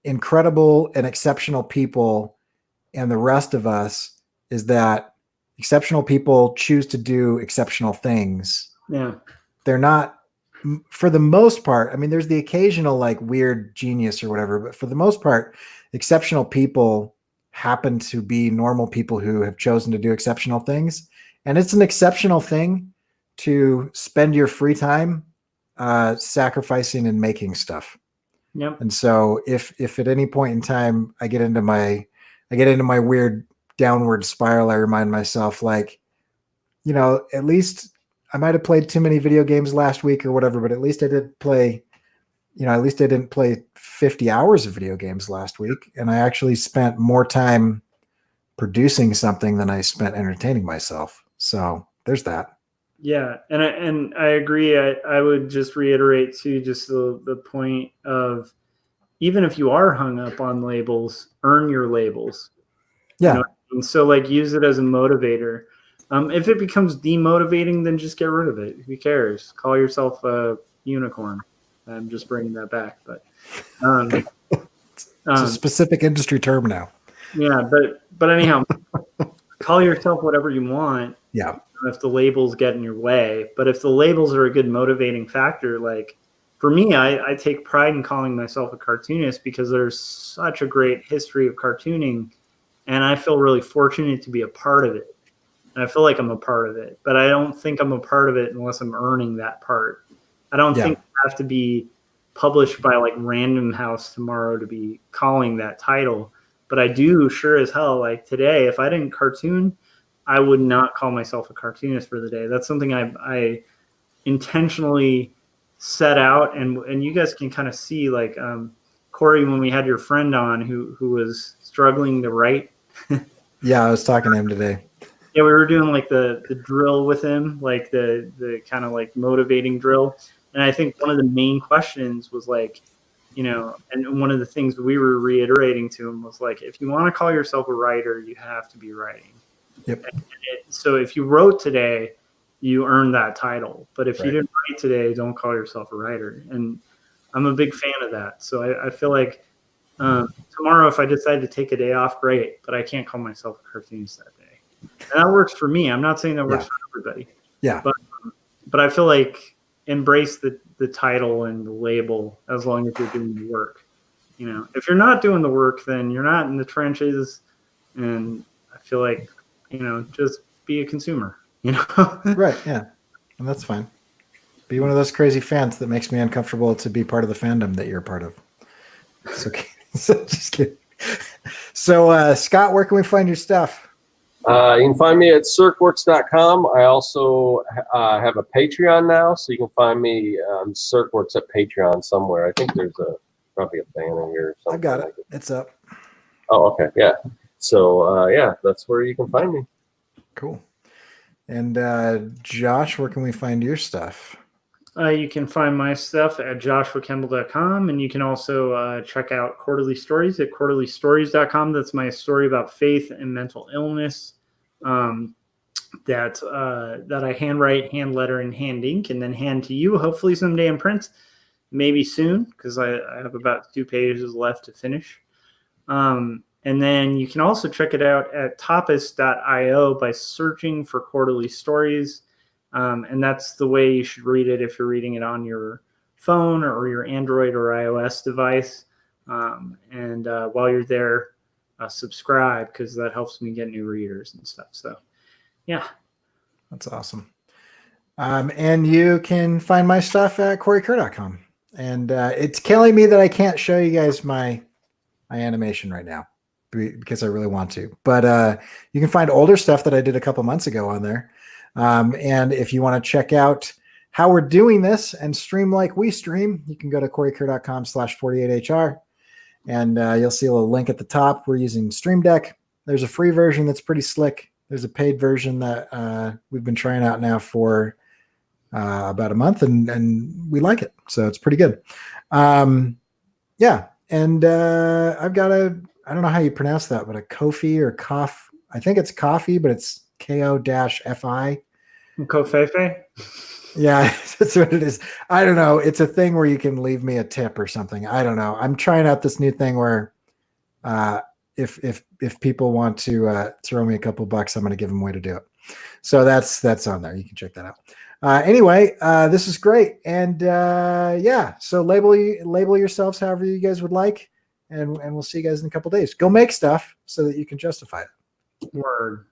incredible and exceptional people and the rest of us is that exceptional people choose to do exceptional things, Yeah. They're not, for the most part. I mean, there's the occasional like weird genius or whatever, but for the most part, exceptional people happen to be normal people who have chosen to do exceptional things. And it's an exceptional thing to spend your free time sacrificing and making stuff. Yep. And so if at any point in time I get into my weird downward spiral, I remind myself like, at least I might have played too many video games last week or whatever, but at least I did play, at least I didn't play 50 hours of video games last week. And I actually spent more time producing something than I spent entertaining myself. So there's that. Yeah. And I agree. I would just reiterate too, just the point of, even if you are hung up on labels, earn your labels. Yeah. And so like use it as a motivator. If it becomes demotivating, then just get rid of it. Who cares? Call yourself a unicorn. I'm just bringing that back, but it's a specific industry term now. Yeah, but anyhow, call yourself whatever you want. Yeah. If the labels get in your way, but if the labels are a good motivating factor, like for me, I take pride in calling myself a cartoonist because there's such a great history of cartooning, and I feel really fortunate to be a part of it. And I feel like I'm a part of it, but I don't think I'm a part of it unless I'm earning that part. I don't think I have to be published by like Random House tomorrow to be calling that title. But I do sure as hell, like today, if I didn't cartoon, I would not call myself a cartoonist for the day. That's something I intentionally set out, and you guys can kind of see like Corey, when we had your friend on who was struggling to write. Yeah, I was talking to him today. Yeah, we were doing like the drill with him, like the kind of like motivating drill. And I think one of the main questions was like, and one of the things we were reiterating to him was like, if you want to call yourself a writer, you have to be writing. Yep. So if you wrote today, you earned that title. But if you didn't write today, don't call yourself a writer. And I'm a big fan of that. So I feel like tomorrow, if I decide to take a day off, great. But I can't call myself a cartoonist that day. And that works for me. I'm not saying that works for everybody. Yeah. But I feel like embrace the title and the label as long as you're doing the work. If you're not doing the work, then you're not in the trenches. And I feel like, just be a consumer, Right. Yeah. And that's fine. Be one of those crazy fans that makes me uncomfortable to be part of the fandom that you're a part of. It's okay. So, just kidding. So, Scott, where can we find your stuff? You can find me at circworks.com. I also have a Patreon now, so you can find me on Circworks at Patreon somewhere. I think there's probably a banner here or something. I've got it. It's up. Oh, okay. Yeah. So, that's where you can find me. Cool. And Josh, where can we find your stuff? You can find my stuff at joshuakemble.com, and you can also check out Quarterly Stories at quarterlystories.com. That's my story about faith and mental illness that I handwrite, hand letter, and hand ink, and then hand to you, hopefully someday in print, maybe soon, because I have about 2 pages left to finish. And then you can also check it out at tapas.io by searching for Quarterly Stories. And that's the way you should read it if you're reading it on your phone or your Android or iOS device. And while you're there, subscribe, because that helps me get new readers and stuff. So, yeah. That's awesome. And you can find my stuff at CoreyKerr.com. And it's killing me that I can't show you guys my animation right now because I really want to. But you can find older stuff that I did a couple months ago on there. And if you want to check out how we're doing this and stream like we stream, you can go to CoreyKerr.com/48HR, and you'll see a little link at the top. We're using Stream Deck. There's a free version that's pretty slick. There's a paid version that we've been trying out now for about a month, and we like it. So it's pretty good. Yeah. And I've got I don't know how you pronounce that, but a Ko-fi or Kof. I think it's coffee, but it's Ko-fi. Kofefe? Yeah, that's what it is. I don't know. It's a thing where you can leave me a tip or something. I don't know. I'm trying out this new thing where if people want to throw me a couple bucks, I'm going to give them a way to do it. So that's on there. You can check that out. Anyway, this is great. And yeah, so label yourselves however you guys would like. And we'll see you guys in a couple days. Go make stuff so that you can justify it. Word.